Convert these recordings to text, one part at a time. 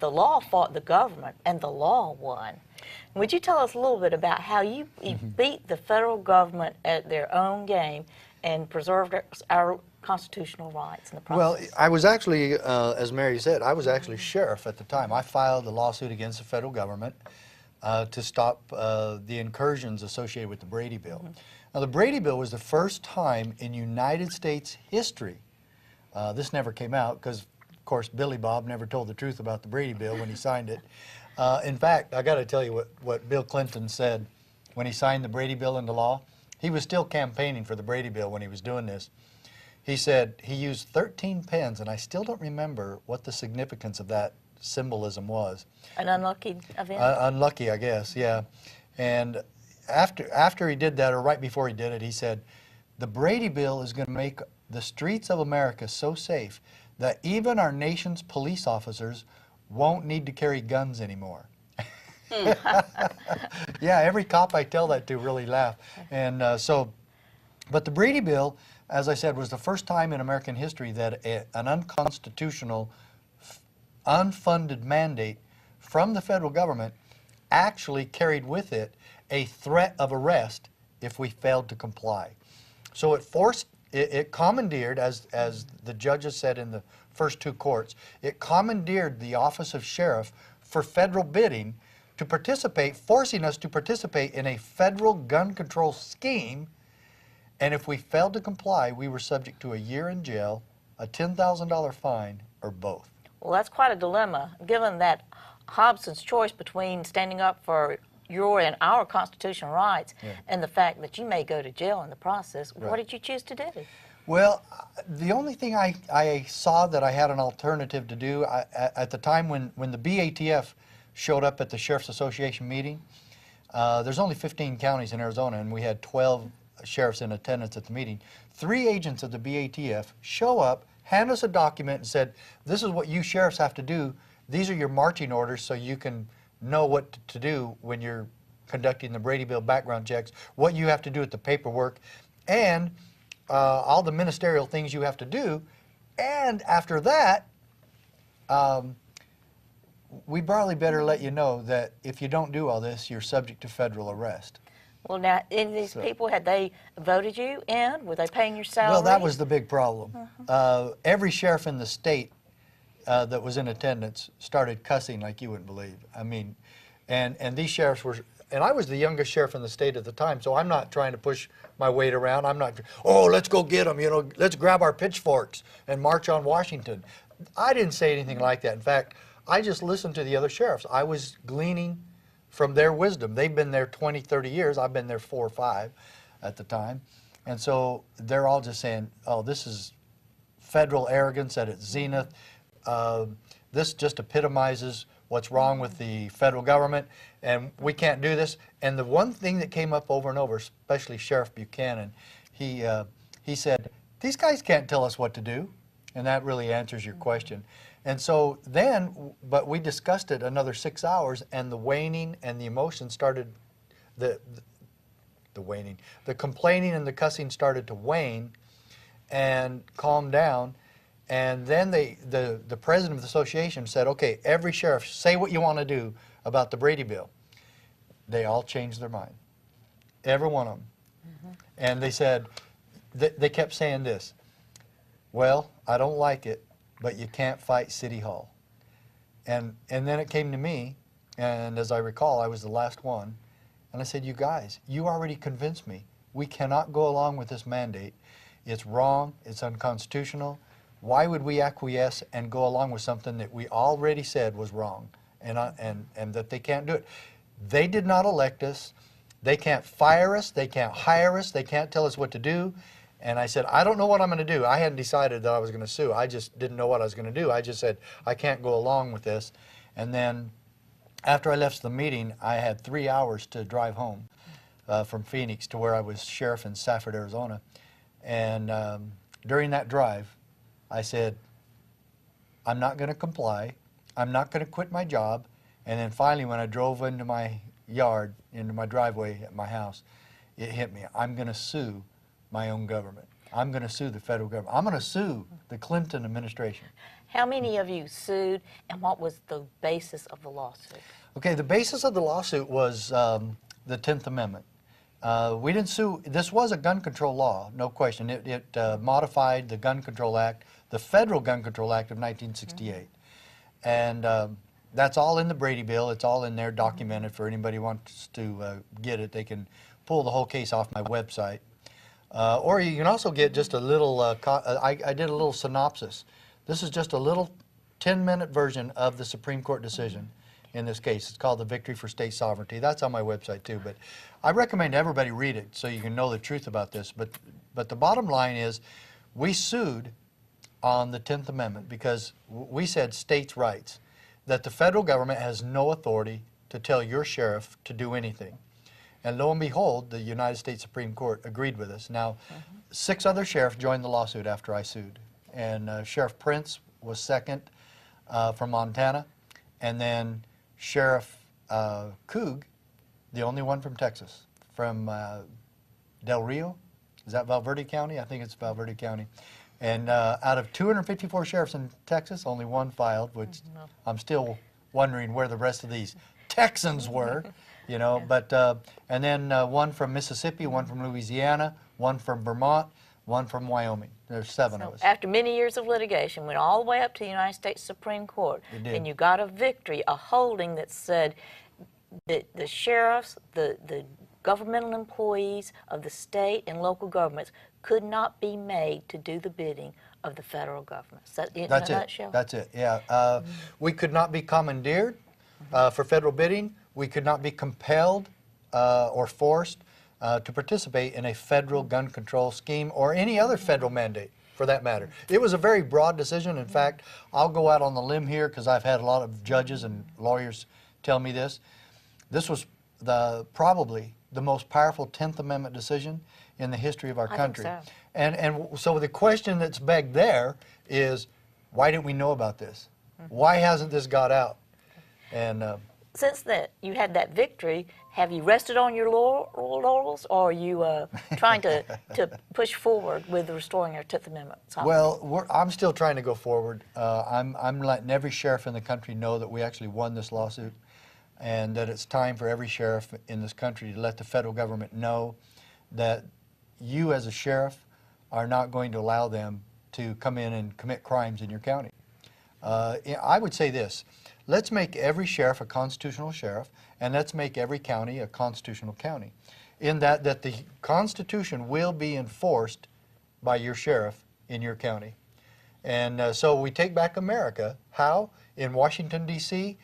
the law fought the government, and the law won. Would you tell us a little bit about how you beat the federal government at their own game and preserved our constitutional rights in the process? Well, I was actually, as Mary said, I was actually sheriff at the time. I filed a lawsuit against the federal government to stop the incursions associated with the Brady Bill. Now, the Brady Bill was the first time in United States history, this never came out because, of course, Billy Bob never told the truth about the Brady Bill when he signed it. In fact, I got to tell you what Bill Clinton said when he signed the Brady Bill into law. He was still campaigning for the Brady Bill when he was doing this. He said he used 13 pens, and I still don't remember what the significance of that symbolism was. An unlucky event? Unlucky, I guess, yeah. And after he did that, or right before he did it, he said, the Brady Bill is going to make the streets of America so safe that even our nation's police officers won't need to carry guns anymore. Yeah, every cop I tell that to really laugh. And but the Brady Bill, as I said, was the first time in American history that an unconstitutional, unfunded mandate from the federal government actually carried with it a threat of arrest if we failed to comply. So it commandeered, as the judges said in the first two courts, it commandeered the office of sheriff for federal bidding to participate, forcing us to participate in a federal gun control scheme. And if we failed to comply, we were subject to a year in jail, a $10,000 fine, or both. Well, that's quite a dilemma, given that Hobson's choice between standing up for your and our constitutional rights and the fact that you may go to jail in the process. Right. What did you choose to do? Well, the only thing I saw that I had an alternative to do, at the time when the BATF showed up at the Sheriff's Association meeting, there's only 15 counties in Arizona, and we had 12 sheriffs in attendance at the meeting. 3 agents of the BATF show up, hand us a document and said, this is what you sheriffs have to do. These are your marching orders so you can know what to do when you're conducting the Brady Bill background checks, what you have to do with the paperwork, and all the ministerial things you have to do. And after that, we probably better let you know that if you don't do all this, you're subject to federal arrest. Well, now, in these people, had they voted you in? Were they paying your salary? Well, that was the big problem. Every sheriff in the state that was in attendance started cussing like you wouldn't believe. I mean, and these sheriffs were, and I was the youngest sheriff in the state at the time, so I'm not trying to push my weight around. I'm not, oh, let's go get them, you know, let's grab our pitchforks and march on Washington. I didn't say anything like that. In fact, I just listened to the other sheriffs. I was gleaning from their wisdom. They've been there 20, 30 years. I've been there 4 or 5 at the time. And so they're all just saying, oh, this is federal arrogance at its zenith. This just epitomizes what's wrong with the federal government, and we can't do this. And the one thing that came up over and over, especially Sheriff Buchanan, he said, these guys can't tell us what to do. And that really answers your question. And so then, but we discussed it another 6 hours, and the waning and the emotion started, the waning, the complaining and the cussing started to wane and calm down. And then the president of the association said, okay, every sheriff, say what you want to do about the Brady Bill. They all changed their mind, every one of them. And they said, they kept saying this, well, I don't like it, but you can't fight City Hall. And then it came to me, and as I recall, I was the last one, and I said, you guys, you already convinced me. We cannot go along with this mandate. It's wrong, it's unconstitutional. Why would we acquiesce and go along with something that we already said was wrong and that they can't do it? They did not elect us. They can't fire us. They can't hire us. They can't tell us what to do. And I said, I don't know what I'm going to do. I hadn't decided that I was going to sue. I just didn't know what I was going to do. I just said, I can't go along with this. And then after I left the meeting, I had 3 hours to drive home from Phoenix to where I was sheriff in Safford, Arizona. And during that drive, I said, I'm not going to comply. I'm not going to quit my job. And then finally, when I drove into my yard, into my driveway at my house, it hit me. I'm going to sue my own government. I'm going to sue the federal government. I'm going to sue the Clinton administration. How many of you sued, and what was the basis of the lawsuit? Okay, the basis of the lawsuit was the 10th Amendment. We didn't sue. This was a gun control law, no question. It modified the Gun Control Act, the Federal Gun Control Act of 1968. And that's all in the Brady Bill. It's all in there, documented. For anybody who wants to get it, they can pull the whole case off my website. Or you can also get just a little, I did a little synopsis. This is just a little 10-minute version of the Supreme Court decision in this case. It's called The Victory for State Sovereignty. That's on my website too, but I recommend everybody read it so you can know the truth about this. But the bottom line is we sued on the 10th Amendment because we said states' rights, that the federal government has no authority to tell your sheriff to do anything. And lo and behold, the United States Supreme Court agreed with us. Now, 6 other sheriffs joined the lawsuit after I sued. And Sheriff Prince was second from Montana. And then Sheriff Coog, the only one from Texas, from Del Rio. Is that Valverde County? I think it's Valverde County. And out of 254 sheriffs in Texas, only one filed, which I'm still wondering where the rest of these Texans were, you know. But and then one from Mississippi, one from Louisiana, one from Vermont, one from Wyoming. There's 7 of us. After many years of litigation, went all the way up to the United States Supreme Court, It did. and you got a victory, a holding that said that the sheriffs, the governmental employees of the state and local governments could not be made to do the bidding of the federal government. So in That's a it. nutshell? That's it. Yeah. We could not be commandeered for federal bidding. We could not be compelled or forced to participate in a federal gun control scheme or any other federal mandate, for that matter. It was a very broad decision. In fact, I'll go out on the limb here because I've had a lot of judges and lawyers tell me this. This was probably the most powerful 10th Amendment decision in the history of our country. I think so. And so the question that's begged there is, why didn't we know about this? Why hasn't this got out? And Since that you had that victory, have you rested on your laurels, or are you trying to push forward with restoring our 10th Amendment? well, I'm still trying to go forward. I'm letting every sheriff in the country know that we actually won this lawsuit, and that it's time for every sheriff in this country to let the federal government know that you as a sheriff are not going to allow them to come in and commit crimes in your county. I would say this: let's make every sheriff a constitutional sheriff, and let's make every county a constitutional county, in that the Constitution will be enforced by your sheriff in your county. And so we take back America. How? In Washington, D.C.?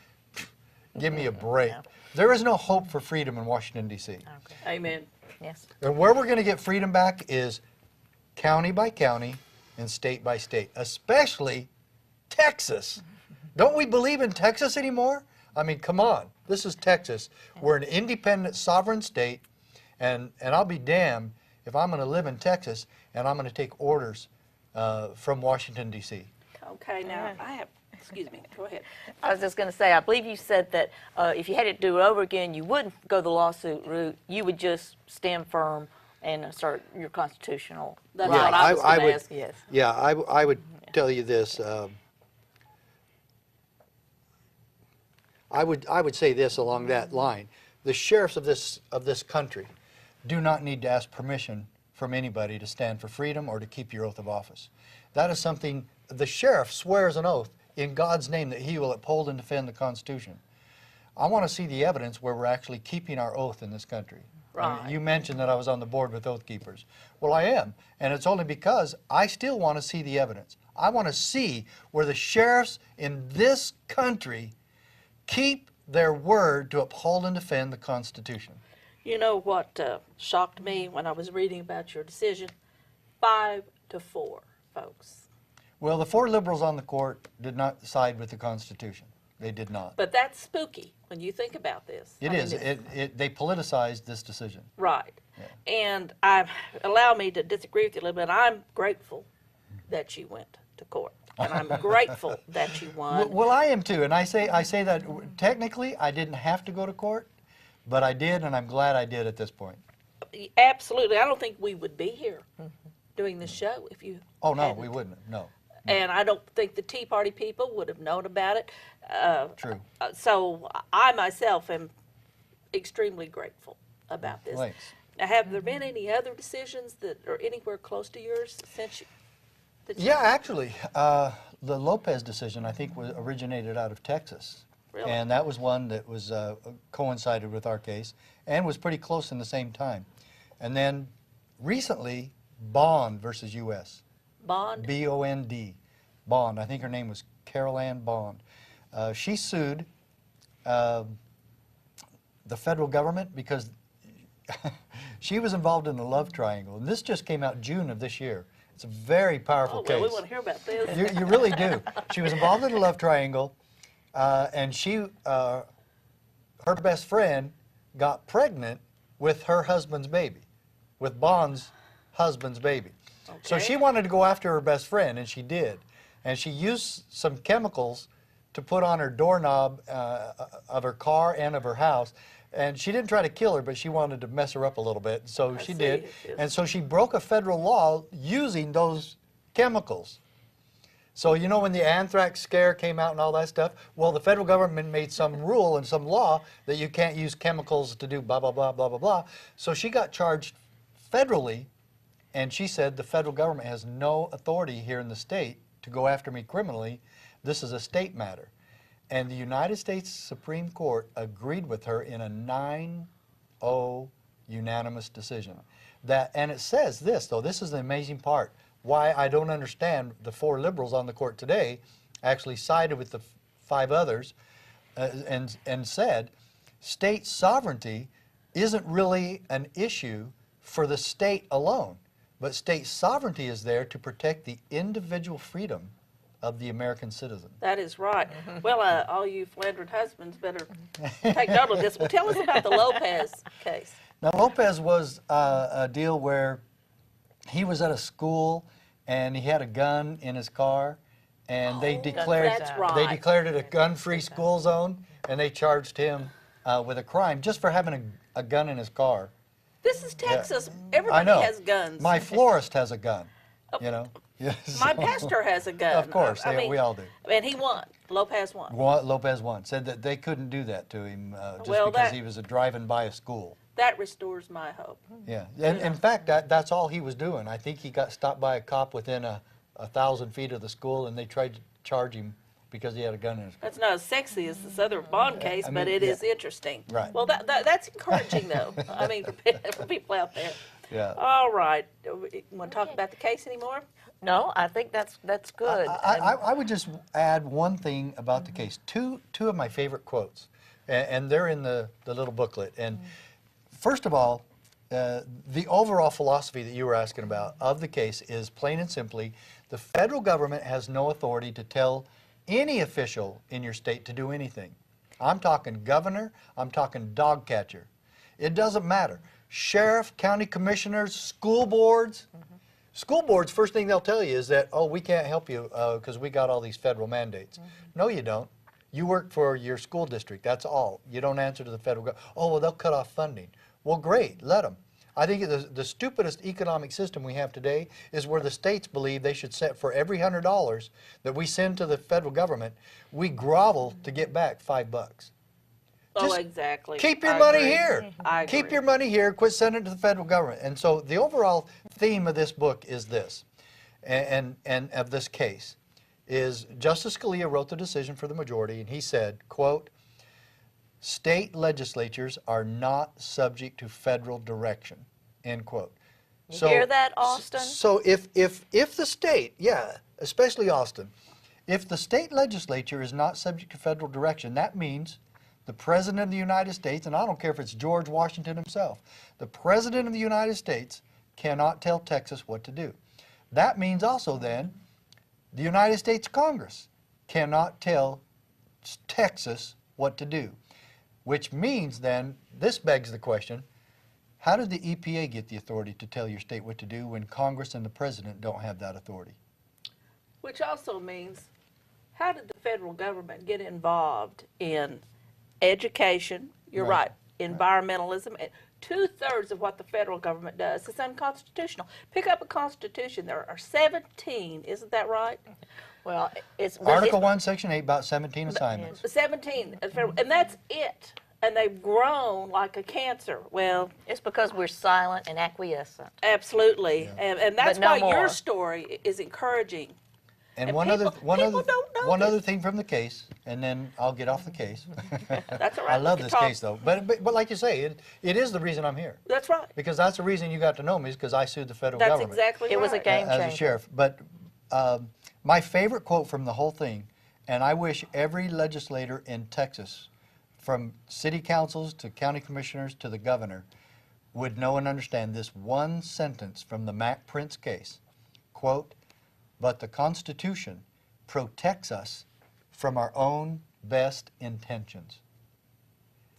Give me a break. No. There is no hope for freedom in Washington, D.C. Okay. Amen. Yes. And where we're going to get freedom back is county by county and state by state, especially Texas. Don't we believe in Texas anymore? I mean, come on. This is Texas. We're an independent, sovereign state, and I'll be damned if I'm going to live in Texas and I'm going to take orders from Washington, D.C. Okay, now I have, excuse me, go ahead. I was just going to say, I believe you said that if you had it do it over again, you wouldn't go the lawsuit route. You would just stand firm and assert your constitutional That's right. what I was going to would- ask. Yes. Yeah, I would tell you this. I would say this along that line: the sheriffs of this country do not need to ask permission from anybody to stand for freedom or to keep your oath of office. That is something the sheriff swears an oath in God's name that he will uphold and defend the Constitution. I want to see the evidence where we're actually keeping our oath in this country. Right. You mentioned that I was on the board with Oath Keepers. Well, I am, and it's only because I still want to see the evidence. I want to see where the sheriffs in this country keep their word to uphold and defend the Constitution. You know what shocked me when I was reading about your decision? 5-4, folks. Well, the 4 liberals on the court did not side with the Constitution. They did not. But that's spooky when you think about this. It is. They politicized this decision. Right. Yeah. And allow me to disagree with you a little bit. I'm grateful that you went to court. And I'm grateful that you won. Well, I am too, and I say that technically I didn't have to go to court, but I did, and I'm glad I did at this point. Absolutely. I don't think we would be here doing the show if you Oh, no, hadn't. we wouldn't, no. And I don't think the Tea Party people would have known about it. True. So I myself am extremely grateful about this. Thanks. Now, have there been any other decisions that are anywhere close to yours since you? Yeah, actually, the Lopez decision, I think, originated out of Texas. Really? And that was one that was coincided with our case and was pretty close in the same time. And then recently, Bond versus U.S. Bond? B-O-N-D, Bond. I think her name was Carol Ann Bond. She sued the federal government because she was involved in a love triangle. And this just came out June of this year. It's a very powerful Oh, well, we case. want to hear about this. You really do. She was involved in a love triangle, and her best friend got pregnant with her husband's baby, with Bond's husband's baby. So Okay. she wanted to go after her best friend, and she did. And she used some chemicals to put on her doorknob of her car and of her house. And she didn't try to kill her, but she wanted to mess her up a little bit, so she see. did. Yes. And so she broke a federal law using those chemicals. So you know when the anthrax scare came out and all that stuff? Well, the federal government made some rule and some law that you can't use chemicals to do blah, blah, blah, blah, blah, blah. So she got charged federally, and she said the federal government has no authority here in the state to go after me criminally. This is a state matter. And the United States Supreme Court agreed with her in a 9-0 unanimous decision. And it says this, though, this is the amazing part, why I don't understand the 4 liberals on the court today actually sided with the 5 others and said state sovereignty isn't really an issue for the state alone, but state sovereignty is there to protect the individual freedom of the American citizen. That is right. Well, all you philandered husbands better take note of this. Well, tell us about the Lopez case. Now, Lopez was a deal where he was at a school and he had a gun in his car, and they declared that's right. they declared it a gun-free school zone, and they charged him with a crime just for having a gun in his car. This is Texas. I Everybody know. has guns. My florist has a gun, you know. Yes. My pastor has a gun. Of course, I mean, we all do. And he won. Lopez won. Lopez won. Said that they couldn't do that to him just Well, because that- he was driving by a school. That restores my hope. Yeah. And in fact, that's all he was doing. I think he got stopped by a cop within 1,000 feet of the school, and they tried to charge him because he had a gun in his car. That's not as sexy as this other Bond case, I but mean, it is interesting. Right. Well, that's encouraging, though. I mean, for people out there. Yeah. All right. You want to talk about the case anymore? No, I think that's good. I would just add one thing about the case. Two of my favorite quotes, and they're in the little booklet. And first of all, the overall philosophy that you were asking about of the case is plain and simply, the federal government has no authority to tell any official in your state to do anything. I'm talking governor, I'm talking dog catcher. It doesn't matter. Sheriff, county commissioners, school boards. School boards, first thing they'll tell you is that, oh, we can't help you because we got all these federal mandates. No, you don't. You work for your school district, that's all. You don't answer to the federal government. Oh, well, they'll cut off funding. Well, great, let them. I think the stupidest economic system we have today is where the states believe they should set for every $100 that we send to the federal government, we grovel to get back $5. Oh, Just exactly. Keep your I money agree. here. I Keep agree. your money here. Quit sending it to the federal government. And so the overall theme of this book is this, and of this case, is Justice Scalia wrote the decision for the majority, and he said, quote, state legislatures are not subject to federal direction, end quote. You hear that, Austin? So if the state, yeah, especially Austin, if the state legislature is not subject to federal direction, that means the President of the United States, and I don't care if it's George Washington himself, the President of the United States cannot tell Texas what to do. That means also then the United States Congress cannot tell Texas what to do, which means then, this begs the question, how did the EPA get the authority to tell your state what to do when Congress and the President don't have that authority? Which also means, how did the federal government get involved in education? You're right. Right. Environmentalism. 2/3 of what the federal government does is unconstitutional. Pick up a constitution. There are 17, isn't that right? Well, it's Article 1, Section 8, about 17 assignments. 17, and that's it. And they've grown like a cancer. Well, It's because we're silent and acquiescent. absolutely. And that's no why more. your story is encouraging. And And one people don't know one this. other thing from the case, and then I'll get off the case. That's all right. I love We can this talk. case though, but like you say, it is the reason I'm here. That's right. Because that's the reason you got to know me, is because I sued the federal That's government exactly right. It was a game as a changer. sheriff. But my favorite quote from the whole thing, and I wish every legislator in Texas, from city councils to county commissioners to the governor, would know and understand this one sentence from the Mack Prince case. Quote, "But the Constitution protects us from our own best intentions."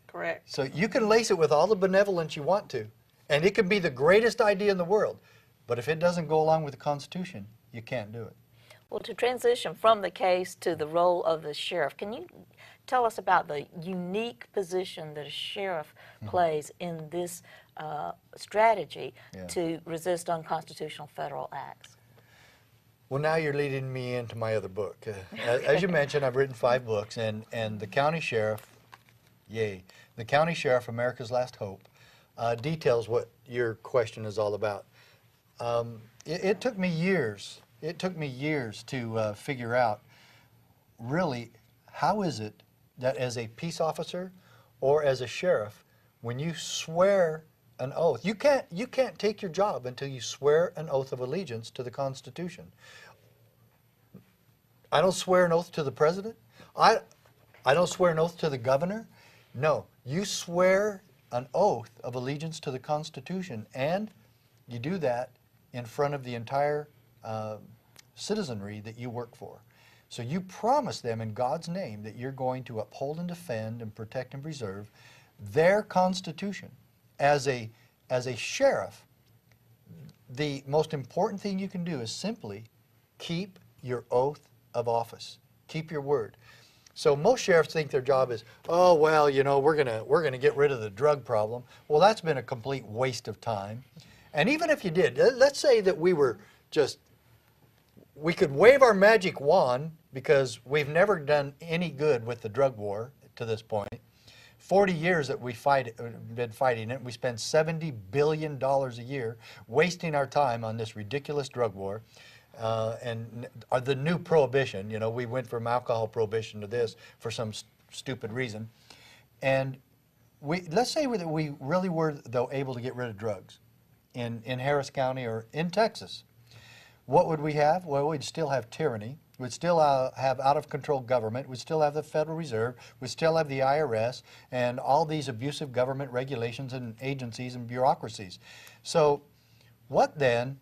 Correct. So you can lace it with all the benevolence you want to, and it can be the greatest idea in the world, but if it doesn't go along with the Constitution, you can't do it. Well, to transition from the case to the role of the sheriff, can you tell us about the unique position that a sheriff plays in this strategy Yeah. to resist unconstitutional federal acts? Well, now you're leading me into my other book. As you mentioned, I've written 5 books, and the county sheriff, yay, the county sheriff, America's Last Hope, details what your question is all about. It took me years. It took me years to figure out, really, how is it that as a peace officer or as a sheriff, when you swear an oath, you can't take your job until you swear an oath of allegiance to the Constitution. I don't swear an oath to the president. I don't swear an oath to the governor. No, you swear an oath of allegiance to the Constitution, and you do that in front of the entire citizenry that you work for. So you promise them in God's name that you're going to uphold and defend and protect and preserve their Constitution. As a sheriff, the most important thing you can do is simply keep your oath of office. Keep your word. So most sheriffs think their job is, oh well, you know, we're gonna get rid of the drug problem. Well, that's been a complete waste of time. And even if you did, let's say that we could wave our magic wand, because we've never done any good with the drug war to this point. 40 years that we've been fighting it. We spend $70 billion a year wasting our time on this ridiculous drug war. And the new prohibition, you know, we went from alcohol prohibition to this for some stupid reason. And let's say that we really were, though, able to get rid of drugs in Harris County or in Texas. What would we have? Well, we'd still have tyranny. We'd still have out-of-control government. We'd still have the Federal Reserve. We'd still have the IRS and all these abusive government regulations and agencies and bureaucracies. So what then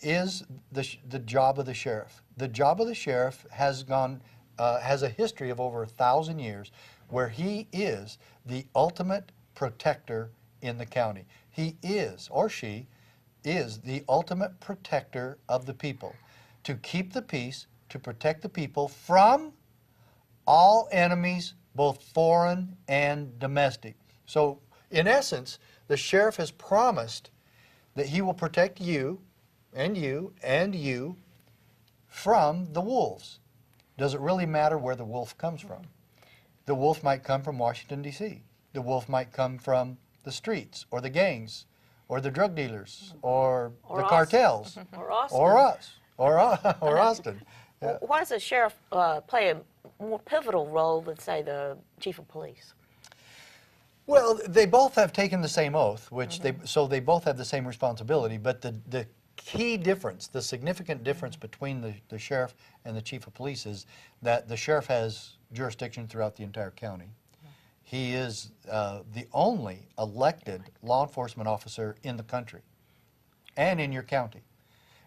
is the job of the sheriff? The job of the sheriff has a history of over 1,000 years where he is the ultimate protector in the county. He is, or she, is the ultimate protector of the people, to keep the peace, to protect the people from all enemies, both foreign and domestic. So, in essence, the sheriff has promised that he will protect you and you and you from the wolves. Does it really matter where the wolf comes from? The wolf might come from Washington, D.C. The wolf might come from the streets or the gangs or the drug dealers or the us. cartels Or Austin. or us or Austin. Yeah. Why does the sheriff play a more pivotal role than, say, the chief of police? Well, they both have taken the same oath, which so they both have the same responsibility, but the key difference, the significant difference between the sheriff and the chief of police is that the sheriff has jurisdiction throughout the entire county. He is the only elected law enforcement officer in the country and in your county.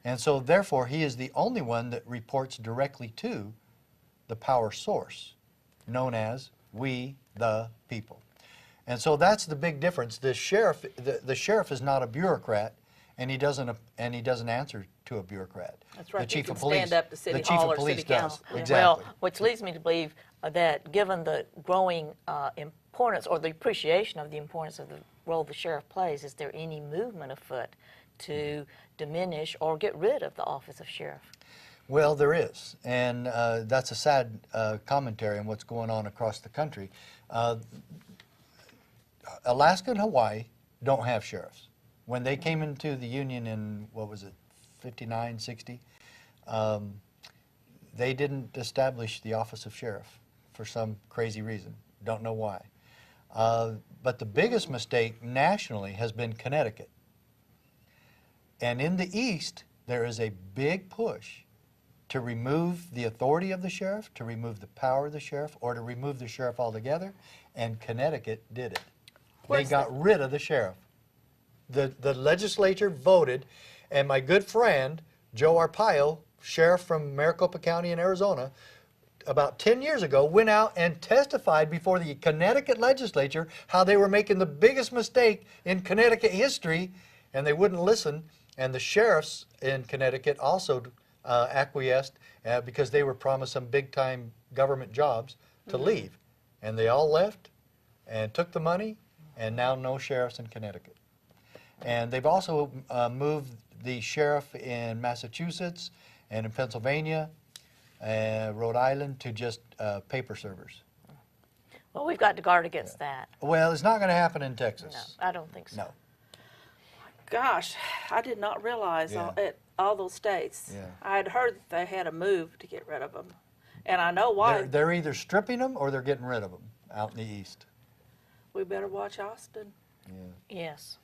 And so, therefore, he is the only one that reports directly to the power source, known as we the people. And so that's the big difference. The sheriff is not a bureaucrat, and he doesn't answer to a bureaucrat. That's right. The chief He of can police, stand up to City the chief Hall of or police City does. Council. Yeah. Exactly. Well, which leads me to believe that given the growing importance or the appreciation of the importance of the role the sheriff plays, is there any movement afoot to diminish or get rid of the office of sheriff? Well, there is, and that's a sad commentary on what's going on across the country. Alaska and Hawaii don't have sheriffs. When they came into the Union in, what was it, 59, 60, they didn't establish the office of sheriff for some crazy reason. Don't know why. But the biggest mistake nationally has been Connecticut. And in the East, there is a big push to remove the authority of the sheriff, to remove the power of the sheriff, or to remove the sheriff altogether, and Connecticut did it. They got rid of the sheriff. The legislature voted, and my good friend, Joe Arpaio, sheriff from Maricopa County in Arizona, about 10 years ago, went out and testified before the Connecticut legislature how they were making the biggest mistake in Connecticut history, and they wouldn't listen. And the sheriffs in Connecticut also acquiesced because they were promised some big-time government jobs to leave. And they all left and took the money, and now no sheriffs in Connecticut. And they've also moved the sheriff in Massachusetts and in Pennsylvania, Rhode Island, to just paper servers. Well, we've got to guard against that. Well, it's not going to happen in Texas. No, I don't think so. No. Gosh, I did not realize all those states. Yeah. I had heard that they had a move to get rid of them, and I know why. They're either stripping them or they're getting rid of them out in the East. We better watch Austin. Yes.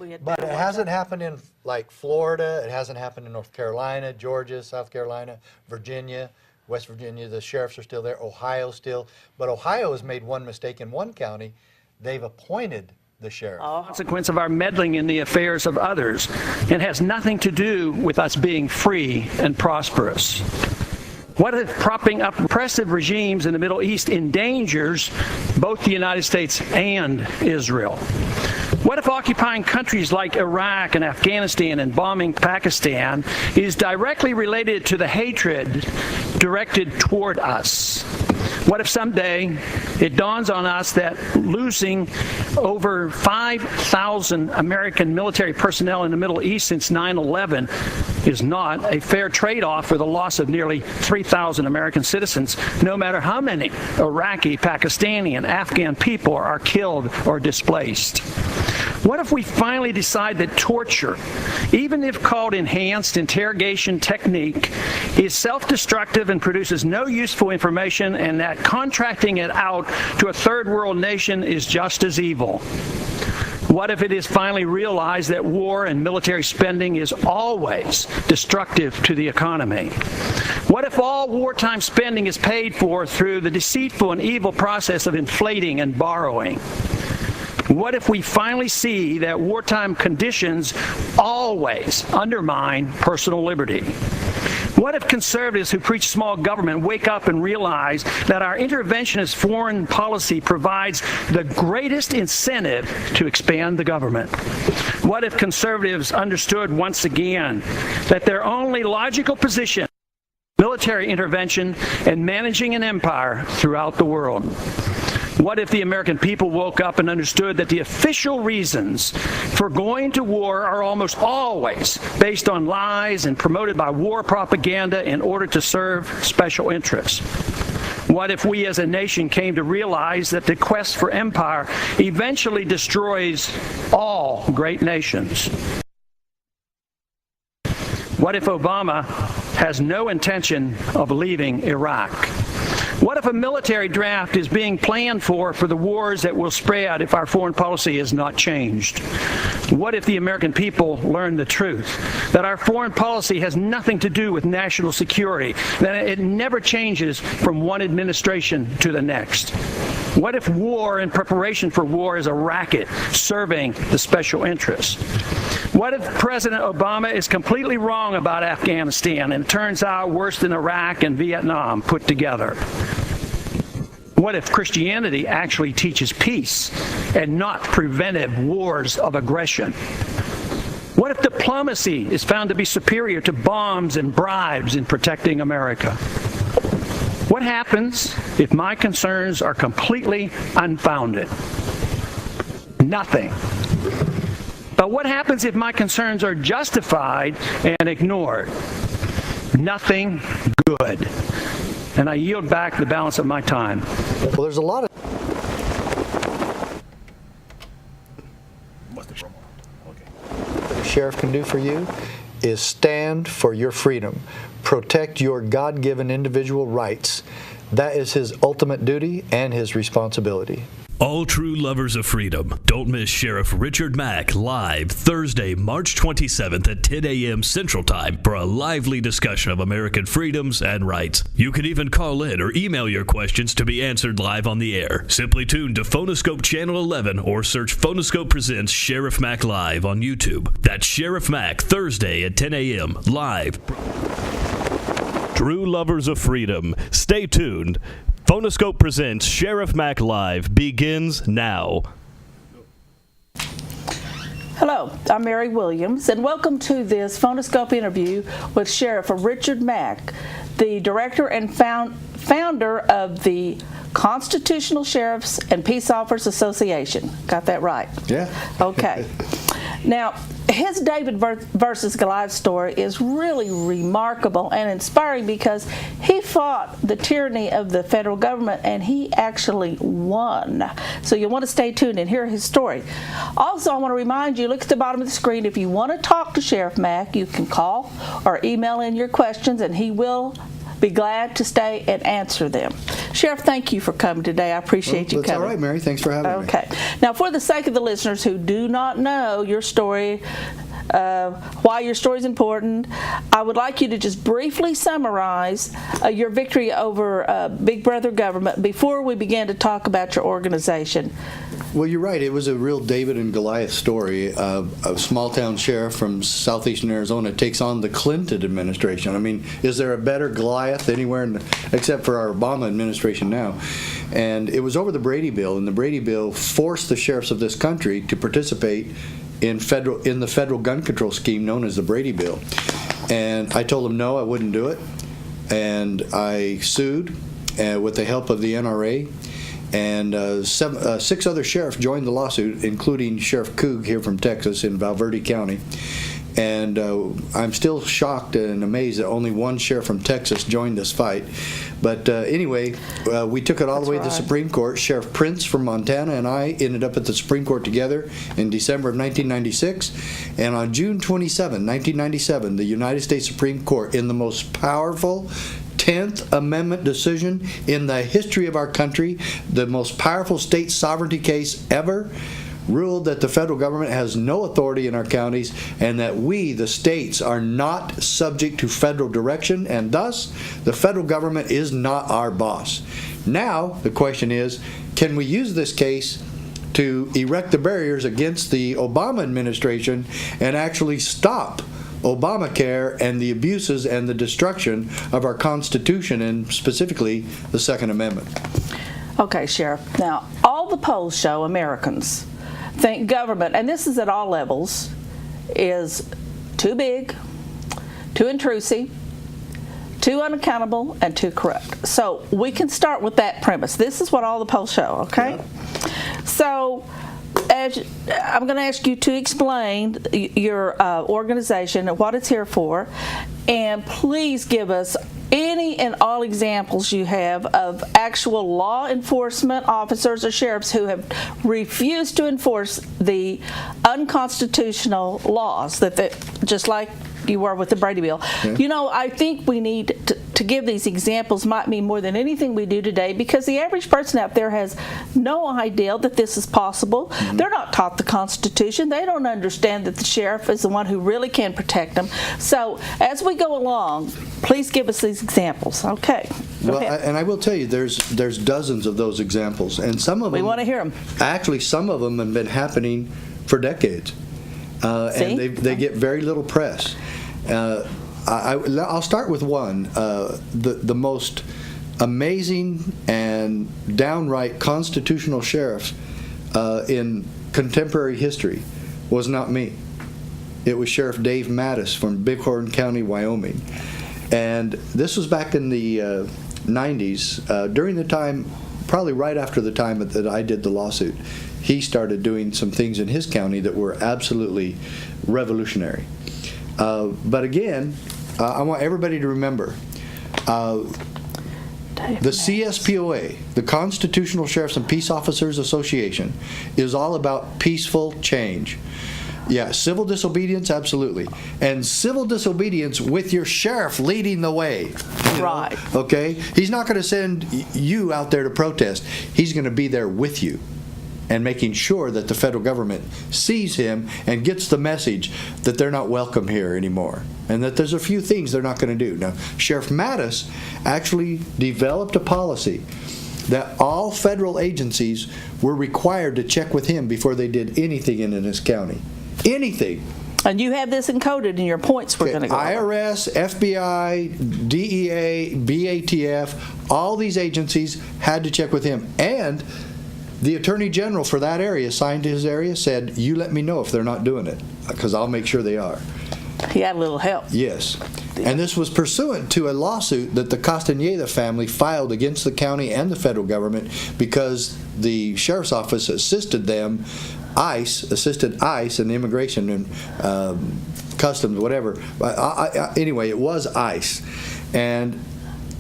But it hasn't happened in like Florida. It hasn't happened in North Carolina, Georgia, South Carolina, Virginia, West Virginia. The sheriffs are still there. Ohio still. But Ohio has made one mistake in one county. They've appointed the sheriff. Consequence of our meddling in the affairs of others, and has nothing to do with us being free and prosperous. What if propping up oppressive regimes in the Middle East endangers both the United States and Israel? What if occupying countries like Iraq and Afghanistan and bombing Pakistan is directly related to the hatred directed toward us? What if someday it dawns on us that losing over 5,000 American military personnel in the Middle East since 9/11 is not a fair trade-off for the loss of nearly 3,000 American citizens, no matter how many Iraqi, Pakistani, and Afghan people are killed or displaced? What if we finally decide that torture, even if called enhanced interrogation technique, is self-destructive and produces no useful information, and that contracting it out to a third world nation is just as evil? What if it is finally realized that war and military spending is always destructive to the economy? What if all wartime spending is paid for through the deceitful and evil process of inflating and borrowing? What if we finally see that wartime conditions always undermine personal liberty? What if conservatives who preach small government wake up and realize that our interventionist foreign policy provides the greatest incentive to expand the government? What if conservatives understood once again that their only logical position is military intervention and managing an empire throughout the world? What if the American people woke up and understood that the official reasons for going to war are almost always based on lies and promoted by war propaganda in order to serve special interests? What if we as a nation came to realize that the quest for empire eventually destroys all great nations? What if Obama has no intention of leaving Iraq? What if a military draft is being planned for the wars that will spread if our foreign policy is not changed? What if the American people learn the truth, that our foreign policy has nothing to do with national security, that it never changes from one administration to the next? What if war and preparation for war is a racket serving the special interests? What if President Obama is completely wrong about Afghanistan and it turns out worse than Iraq and Vietnam put together? What if Christianity actually teaches peace and not preventive wars of aggression? What if diplomacy is found to be superior to bombs and bribes in protecting America? What happens if my concerns are completely unfounded? Nothing. But what happens if my concerns are justified and ignored? Nothing good. And I yield back the balance of my time. Well, there's a lot of the sheriff can do for you is stand for your freedom, protect your God-given individual rights. That is his ultimate duty and his responsibility. All true lovers of freedom, don't miss Sheriff Richard Mack live Thursday, March 27th at 10 a.m. Central Time for a lively discussion of American freedoms and rights. You can even call in or email your questions to be answered live on the air. Simply tune to Phonoscope Channel 11 or search Phonoscope Presents Sheriff Mack Live on YouTube. That's Sheriff Mack Thursday at 10 a.m. live. True lovers of freedom, stay tuned. Phonoscope Presents Sheriff Mack Live begins now. Hello, I'm Mary Williams, and welcome to this Phonoscope interview with Sheriff Richard Mack, the director and founder of the Constitutional Sheriffs and Peace Officers Association. Got that right? Yeah. Okay. Now, his David versus Goliath story is really remarkable and inspiring because he fought the tyranny of the federal government and he actually won. So you'll want to stay tuned and hear his story. Also, I want to remind you, look at the bottom of the screen. If you want to talk to Sheriff Mack, you can call or email in your questions and he will be glad to stay and answer them. Sheriff, thank you for coming today. I appreciate you coming. That's all right, Mary. Thanks for having me. Okay. Now, for the sake of the listeners who do not know your story, why your story is important, I would like you to just briefly summarize your victory over Big Brother government before we begin to talk about your organization. Well, you're right. It was a real David and Goliath story. A small-town sheriff from southeastern Arizona takes on the Clinton administration. I mean, is there a better Goliath anywhere except for our Obama administration now? And it was over the Brady Bill, and the Brady Bill forced the sheriffs of this country to participate in the federal gun control scheme known as the Brady Bill. And I told them no, I wouldn't do it. And I sued with the help of the NRA. And 6 other sheriffs joined the lawsuit, including Sheriff Coog here from Texas in Valverde County. And I'm still shocked and amazed that only one sheriff from Texas joined this fight. But anyway, we took it all the way to the Supreme Court. Sheriff Prince from Montana and I ended up at the Supreme Court together in December of 1996. And on June 27, 1997, the United States Supreme Court, in the most powerful 10th Amendment decision in the history of our country, the most powerful state sovereignty case ever, ruled that the federal government has no authority in our counties and that we, the states, are not subject to federal direction, and thus the federal government is not our boss. Now the question is, can we use this case to erect the barriers against the Obama administration and actually stop Obamacare and the abuses and the destruction of our Constitution, and specifically the Second Amendment? Okay, Sheriff. Now, all the polls show Americans think government, and this is at all levels, is too big, too intrusive, too unaccountable, and too corrupt. So we can start with that premise. This is what all the polls show, okay? Yeah. So I'm going to ask you to explain your organization and what it's here for, and please give us any and all examples you have of actual law enforcement officers or sheriffs who have refused to enforce the unconstitutional laws that just like you were with the Brady Bill. Yeah. You know, I think we need to give these examples might mean more than anything we do today, because the average person out there has no idea that this is possible. Mm-hmm. They're not taught the Constitution. They don't understand that the sheriff is the one who really can protect them. So as we go along, please give us these examples. Okay. Well, and I will tell you, there's dozens of those examples, and some of them. We want to hear them. Actually, some of them have been happening for decades, and they get very little press. I'll start with one. The most amazing and downright constitutional sheriff in contemporary history was not me. It was Sheriff Dave Mattis from Bighorn County, Wyoming. And this was back in the 90s, during the time, probably right after the time that I did the lawsuit, he started doing some things in his county that were absolutely revolutionary. But again, I want everybody to remember, the CSPOA, the Constitutional Sheriffs and Peace Officers Association, is all about peaceful change. Yeah, civil disobedience, absolutely. And civil disobedience with your sheriff leading the way. Right. Okay? He's not going to send you out there to protest. He's going to be there with you and making sure that the federal government sees him and gets the message that they're not welcome here anymore and that there's a few things they're not going to do. Now, Sheriff Mattis actually developed a policy that all federal agencies were required to check with him before they did anything in his county. Anything. And you have this encoded in your points we're going to go over. IRS, FBI, DEA, BATF, all these agencies had to check with him. And the Attorney General for that area, assigned to his area, said, you let me know if they're not doing it, because I'll make sure they are. He had a little help. Yes. And this was pursuant to a lawsuit that the Castaneda family filed against the county and the federal government because the sheriff's office assisted ICE and immigration and customs, whatever. Anyway, it was ICE. And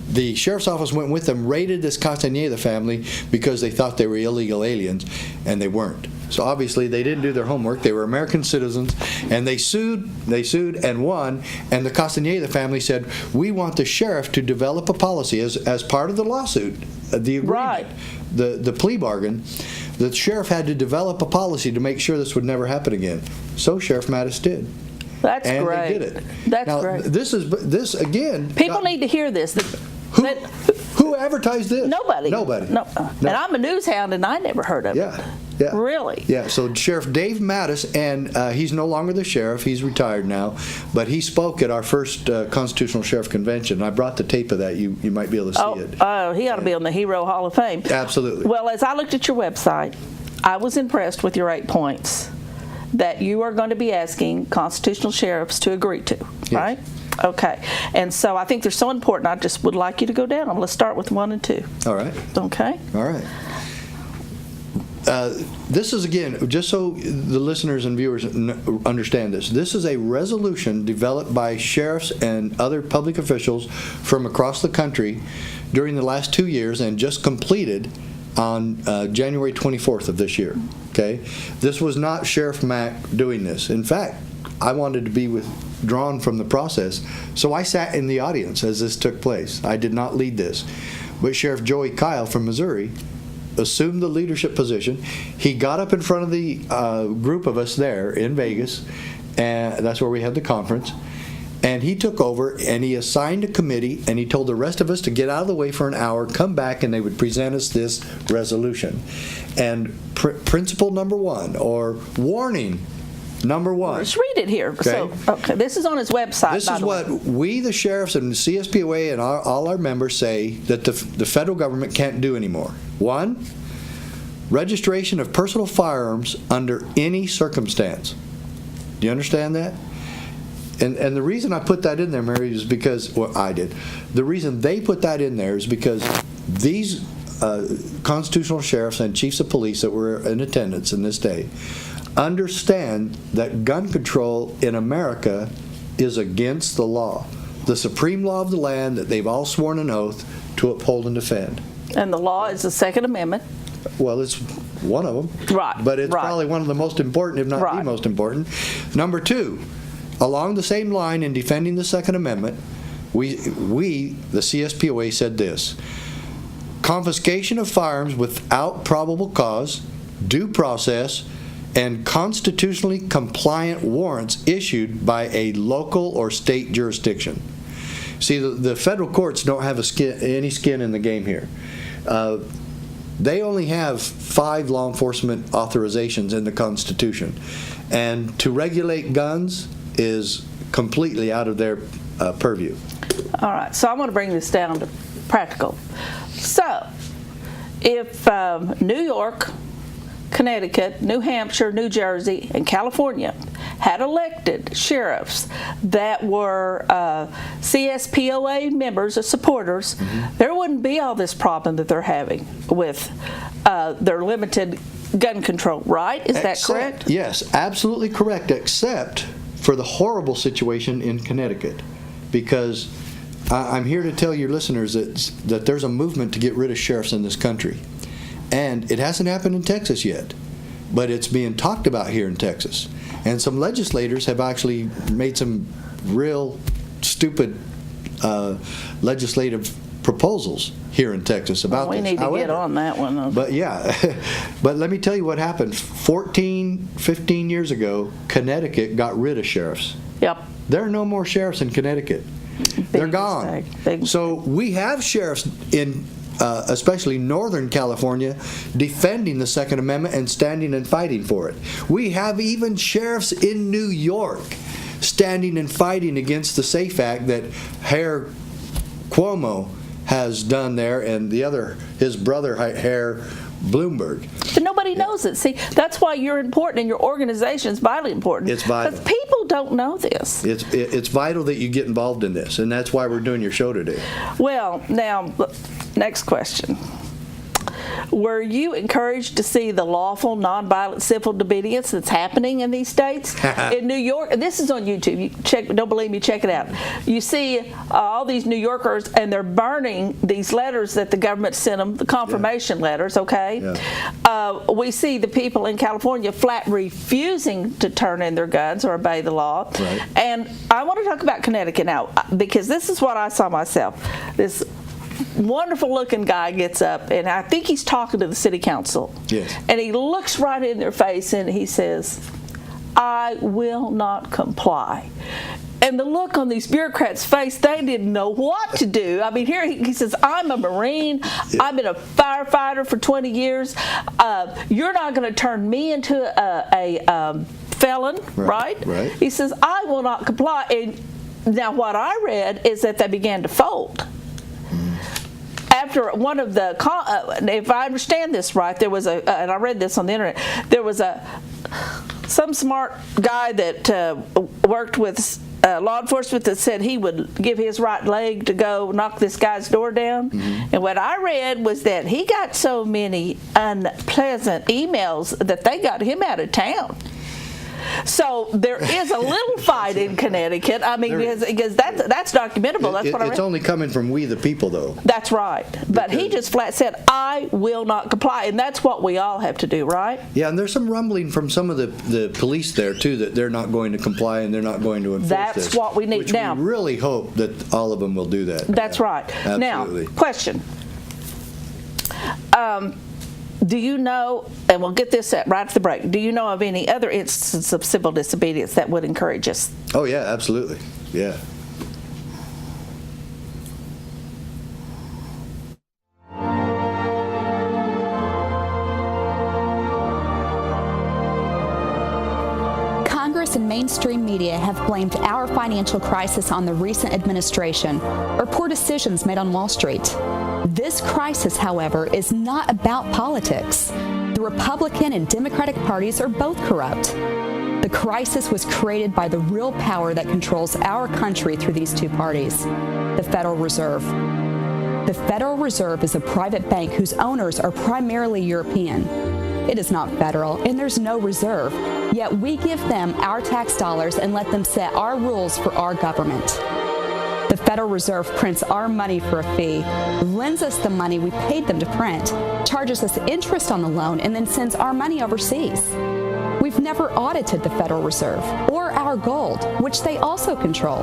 the sheriff's office went with them, raided this Castaneda family because they thought they were illegal aliens, and they weren't. So obviously they didn't do their homework. They were American citizens, and they sued and won, and the Castaneda family said, we want the sheriff to develop a policy as part of the lawsuit, the agreement, Right. the plea bargain. The sheriff had to develop a policy to make sure this would never happen again. So Sheriff Mattis did. That's and great. they did it. That's now, great. This again. People need to hear this. Who advertised this? Nobody. Nobody. No. And I'm a news hound, and I never heard of it. Yeah. Really? Yeah, so Sheriff Dave Mattis, and he's no longer the sheriff, he's retired now, but he spoke at our first Constitutional Sheriff Convention. I brought the tape of that, you might be able to see it. Oh, he ought to be on the Hero Hall of Fame. Absolutely. Well, as I looked at your website, I was impressed with your 8 points that you are going to be asking constitutional sheriffs to agree to, right? Okay. And so I think they're so important, I just would like you to go down them. Let's start with 1 and 2. All right. Okay? All right. This is, again, just so the listeners and viewers understand this is a resolution developed by sheriffs and other public officials from across the country during the last 2 years and just completed on January 24th of this year. Okay? This was not Sheriff Mack doing this. In fact, I wanted to be withdrawn from the process, so I sat in the audience as this took place. I did not lead this. But Sheriff Joey Kyle from Missouri assumed the leadership position. He got up in front of the group of us there in Vegas, and that's where we had the conference, and he took over and he assigned a committee, and he told the rest of us to get out of the way for an hour, come back, and they would present us this resolution. And principle number 1, or warning number 1. Let's read it here. Okay. Okay. This is on his website. This is what we, the sheriffs and the CSPOA and all our members, say that the federal government can't do anymore. 1, registration of personal firearms under any circumstance. Do you understand that? And the reason I put that in there, Mary, is because, well, I did. The reason they put that in there is because these constitutional sheriffs and chiefs of police that were in attendance in this day understand that gun control in America is against the law, the supreme law of the land that they've all sworn an oath to uphold and defend. And the law is the Second Amendment. Well, it's one of them. Right. But it's right. probably one of the most important, if not Right. the most important. Number 2, along the same line in defending the Second Amendment, we the CSPOA, said this: confiscation of firearms without probable cause, due process, and constitutionally compliant warrants issued by a local or state jurisdiction. See, the federal courts don't have any skin in the game here. They only have 5 law enforcement authorizations in the Constitution, and to regulate guns is completely out of their purview. All right, so I want to bring this down to practical. So, if New York, Connecticut, New Hampshire, New Jersey, and California had elected sheriffs that were CSPOA members or supporters, there wouldn't be all this problem that they're having with their limited gun control, right? Is that correct? Yes, absolutely correct, except for the horrible situation in Connecticut. Because I'm here to tell your listeners that there's a movement to get rid of sheriffs in this country. And it hasn't happened in Texas yet, but it's being talked about here in Texas. And some legislators have actually made some real stupid legislative proposals here in Texas about We this. need to get on that one, though. But yeah, but let me tell you what happened. 14, 15 years ago, Connecticut got rid of sheriffs. Yep. There are no more sheriffs in Connecticut. They're gone. Mistake. Big So we have sheriffs in especially Northern California defending the Second Amendment and standing and fighting for it. We have even sheriffs in New York standing and fighting against the SAFE Act that Herr Cuomo has done there, and his brother Herr Bloomberg. But nobody knows it. See, that's why you're important and your organization is vitally important. It's vital. Because people don't know this. It's vital that you get involved in this, and that's why we're doing your show today. Well, now, next question. Were you encouraged to see the lawful, nonviolent civil disobedience that's happening in these states? In New York, this is on YouTube. You don't believe me? Check it out. You see all these New Yorkers, and they're burning these letters that the government sent them, the confirmation letters. Okay. Yeah. We see the people in California flat refusing to turn in their guns or obey the law. Right. And I want to talk about Connecticut now, because this is what I saw myself. This wonderful looking guy gets up, and I think he's talking to the city council. Yes. And he looks right in their face and he says, "I will not comply." And the look on these bureaucrats' face, they didn't know what to do. I mean, here he says, "I'm a Marine. I've been a firefighter for 20 years. You're not going to turn me into a felon, right? Right. He says, "I will not comply." And now what I read is that they began to fold. After one of the, if I understand this right, there was and I read this on the internet, there was some smart guy that worked with law enforcement that said he would give his right leg to go knock this guy's door down. And what I read was that he got so many unpleasant emails that they got him out of town. So there is a little fight in Connecticut. I mean, because that's documentable. That's what I read. It's only coming from we the people, though. That's right. But he just flat said, "I will not comply," and that's what we all have to do, right? Yeah, and there's some rumbling from some of the police there too that they're not going to comply and they're not going to enforce this. That's what we need which now. We really hope that all of them will do that. That's right. Absolutely. Now, question. Do you know, and we'll get this right after the break, do you know of any other instances of civil disobedience that would encourage us? Oh, yeah, absolutely. Yeah. Congress and mainstream media have blamed our financial crisis on the recent administration or poor decisions made on Wall Street. This crisis, however, is not about politics. The Republican and Democratic parties are both corrupt. The crisis was created by the real power that controls our country through these two parties, the Federal Reserve. The Federal Reserve is a private bank whose owners are primarily European. It is not federal, and there's no reserve, yet we give them our tax dollars and let them set our rules for our government. The Federal Reserve prints our money for a fee, lends us the money we paid them to print, charges us interest on the loan, and then sends our money overseas. We've never audited the Federal Reserve or our gold, which they also control.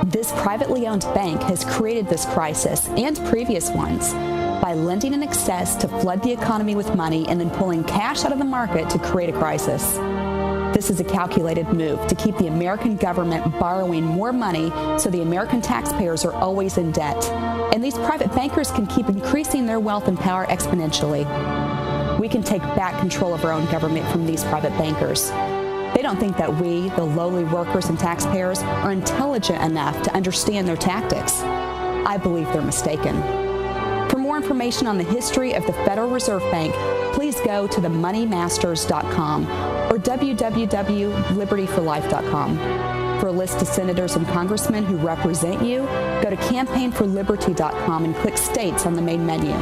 This privately owned bank has created this crisis and previous ones by lending in excess to flood the economy with money and then pulling cash out of the market to create a crisis. This is a calculated move to keep the American government borrowing more money so the American taxpayers are always in debt. And these private bankers can keep increasing their wealth and power exponentially. We can take back control of our own government from these private bankers. They don't think that we, the lowly workers and taxpayers, are intelligent enough to understand their tactics. I believe they're mistaken. For more information on the history of the Federal Reserve Bank, please go to themoneymasters.com or www.libertyforlife.com. For a list of senators and congressmen who represent you, go to campaignforliberty.com and click States on the main menu.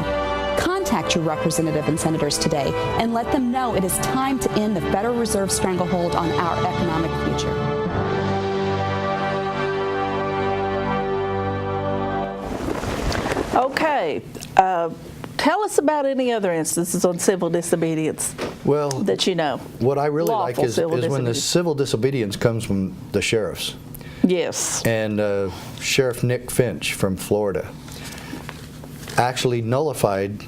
Contact your representative and senators today and let them know it is time to end the Federal Reserve stranglehold on our economic future. Okay. Tell us about any other instances on civil disobedience that you know. What I really like Lawful is civil when the disobedience. civil disobedience comes from the sheriffs. Yes. And Sheriff Nick Finch from Florida actually nullified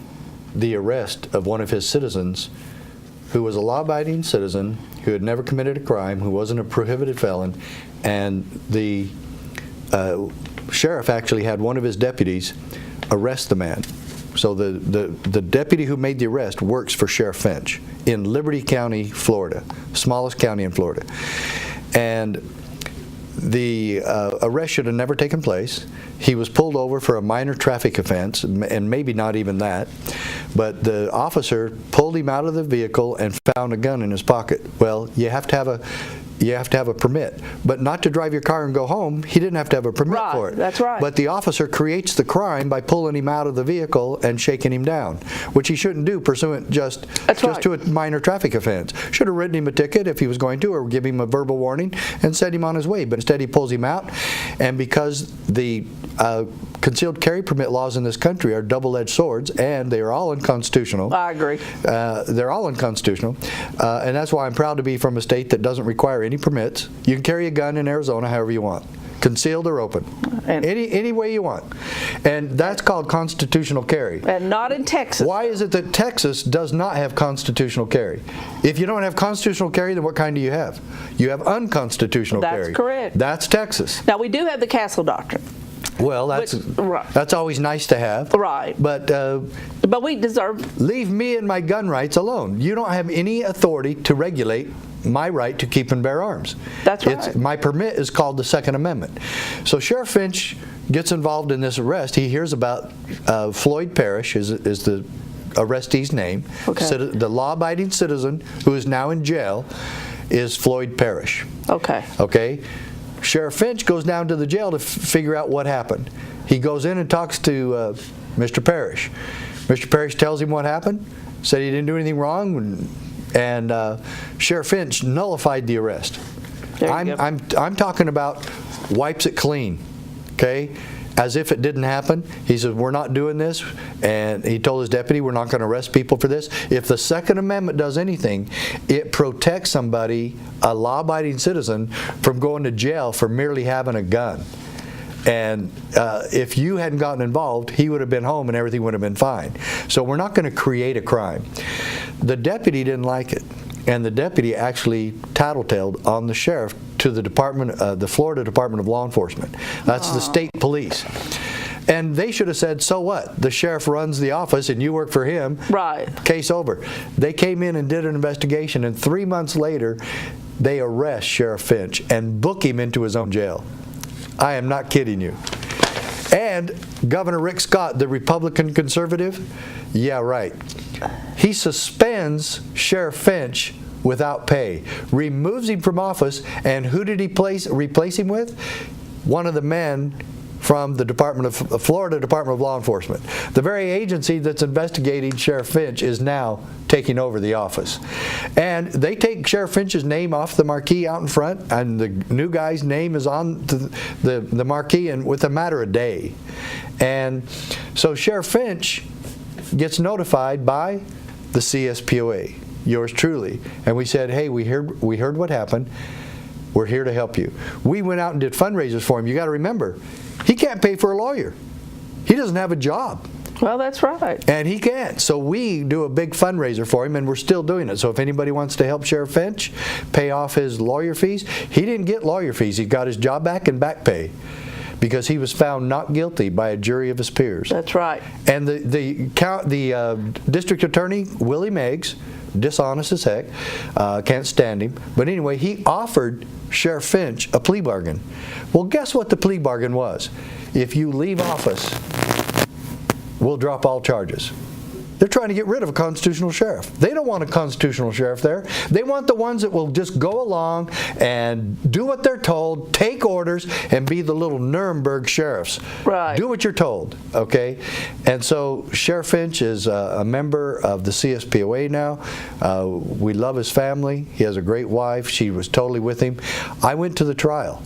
the arrest of one of his citizens who was a law-abiding citizen, who had never committed a crime, who wasn't a prohibited felon, and the sheriff actually had one of his deputies arrest the man. So the deputy who made the arrest works for Sheriff Finch in Liberty County, Florida, smallest county in Florida. And the arrest should have never taken place. He was pulled over for a minor traffic offense, and maybe not even that. But the officer pulled him out of the vehicle and found a gun in his pocket. Well, you have to have a permit, but not to drive your car and go home. He didn't have to have a permit for it. That's right. But the officer creates the crime by pulling him out of the vehicle and shaking him down, which he shouldn't do pursuant just to a minor traffic offense. Should have written him a ticket if he was going to, or give him a verbal warning and send him on his way. But instead he pulls him out, and because the concealed carry permit laws in this country are double-edged swords, and they are all unconstitutional. I agree. They're all unconstitutional, and that's why I'm proud to be from a state that doesn't require any permits. You can carry a gun in Arizona however you want, concealed or open, any way you want, and that's called constitutional carry. And not in Texas. Why is it that Texas does not have constitutional carry? If you don't have constitutional carry, then what kind do you have? You have unconstitutional carry. That's correct. That's Texas. Now, we do have the Castle Doctrine. Well, that's always nice to have. Right. But we deserve... leave me and my gun rights alone. You don't have any authority to regulate my right to keep and bear arms. That's right. My permit is called the Second Amendment. So Sheriff Finch gets involved in this arrest. He hears about Floyd Parrish is the arrestee's name. Okay. The law-abiding citizen who is now in jail is Floyd Parrish. Okay. Okay. Sheriff Finch goes down to the jail to figure out what happened. He goes in and talks to Mr. Parrish. Mr. Parrish tells him what happened, said he didn't do anything wrong, and Sheriff Finch nullified the arrest. I'm talking about wipes it clean, okay? As if it didn't happen. He says, we're not doing this, and he told his deputy, we're not going to arrest people for this. If the Second Amendment does anything, it protects somebody, a law-abiding citizen, from going to jail for merely having a gun. And if you hadn't gotten involved, he would have been home and everything would have been fine. So we're not going to create a crime. The deputy didn't like it, and the deputy actually tattletaled on the sheriff to the the Florida Department of Law Enforcement. That's the state police. And they should have said, so what? The sheriff runs the office and you work for him. Right. Case over. They came in and did an investigation, and 3 months later, they arrest Sheriff Finch and book him into his own jail. I am not kidding you. And Governor Rick Scott, the Republican conservative, yeah, right. He suspends Sheriff Finch without pay, removes him from office, and who did he replace him with? One of the men from the Florida Department of Law Enforcement. The very agency that's investigating Sheriff Finch is now taking over the office. And they take Sheriff Finch's name off the marquee out in front, and the new guy's name is on the marquee and with a matter of day. And so Sheriff Finch gets notified by the CSPOA, yours truly, and we said, hey, we heard what happened. We're here to help you. We went out and did fundraisers for him. You got to remember, he can't pay for a lawyer. He doesn't have a job. Well, that's right. And he can't. So we do a big fundraiser for him, and we're still doing it. So if anybody wants to help Sheriff Finch pay off his lawyer fees, he didn't get lawyer fees. He got his job back and back pay, because he was found not guilty by a jury of his peers. That's right. And the district attorney, Willie Meggs, dishonest as heck, can't stand him. But anyway, he offered Sheriff Finch a plea bargain. Well, guess what the plea bargain was? If you leave office, we'll drop all charges. They're trying to get rid of a constitutional sheriff. They don't want a constitutional sheriff there. They want the ones that will just go along and do what they're told, take orders, and be the little Nuremberg sheriffs. Right. Do what you're told, okay? And so Sheriff Finch is a member of the CSPOA now. We love his family. He has a great wife. She was totally with him. I went to the trial.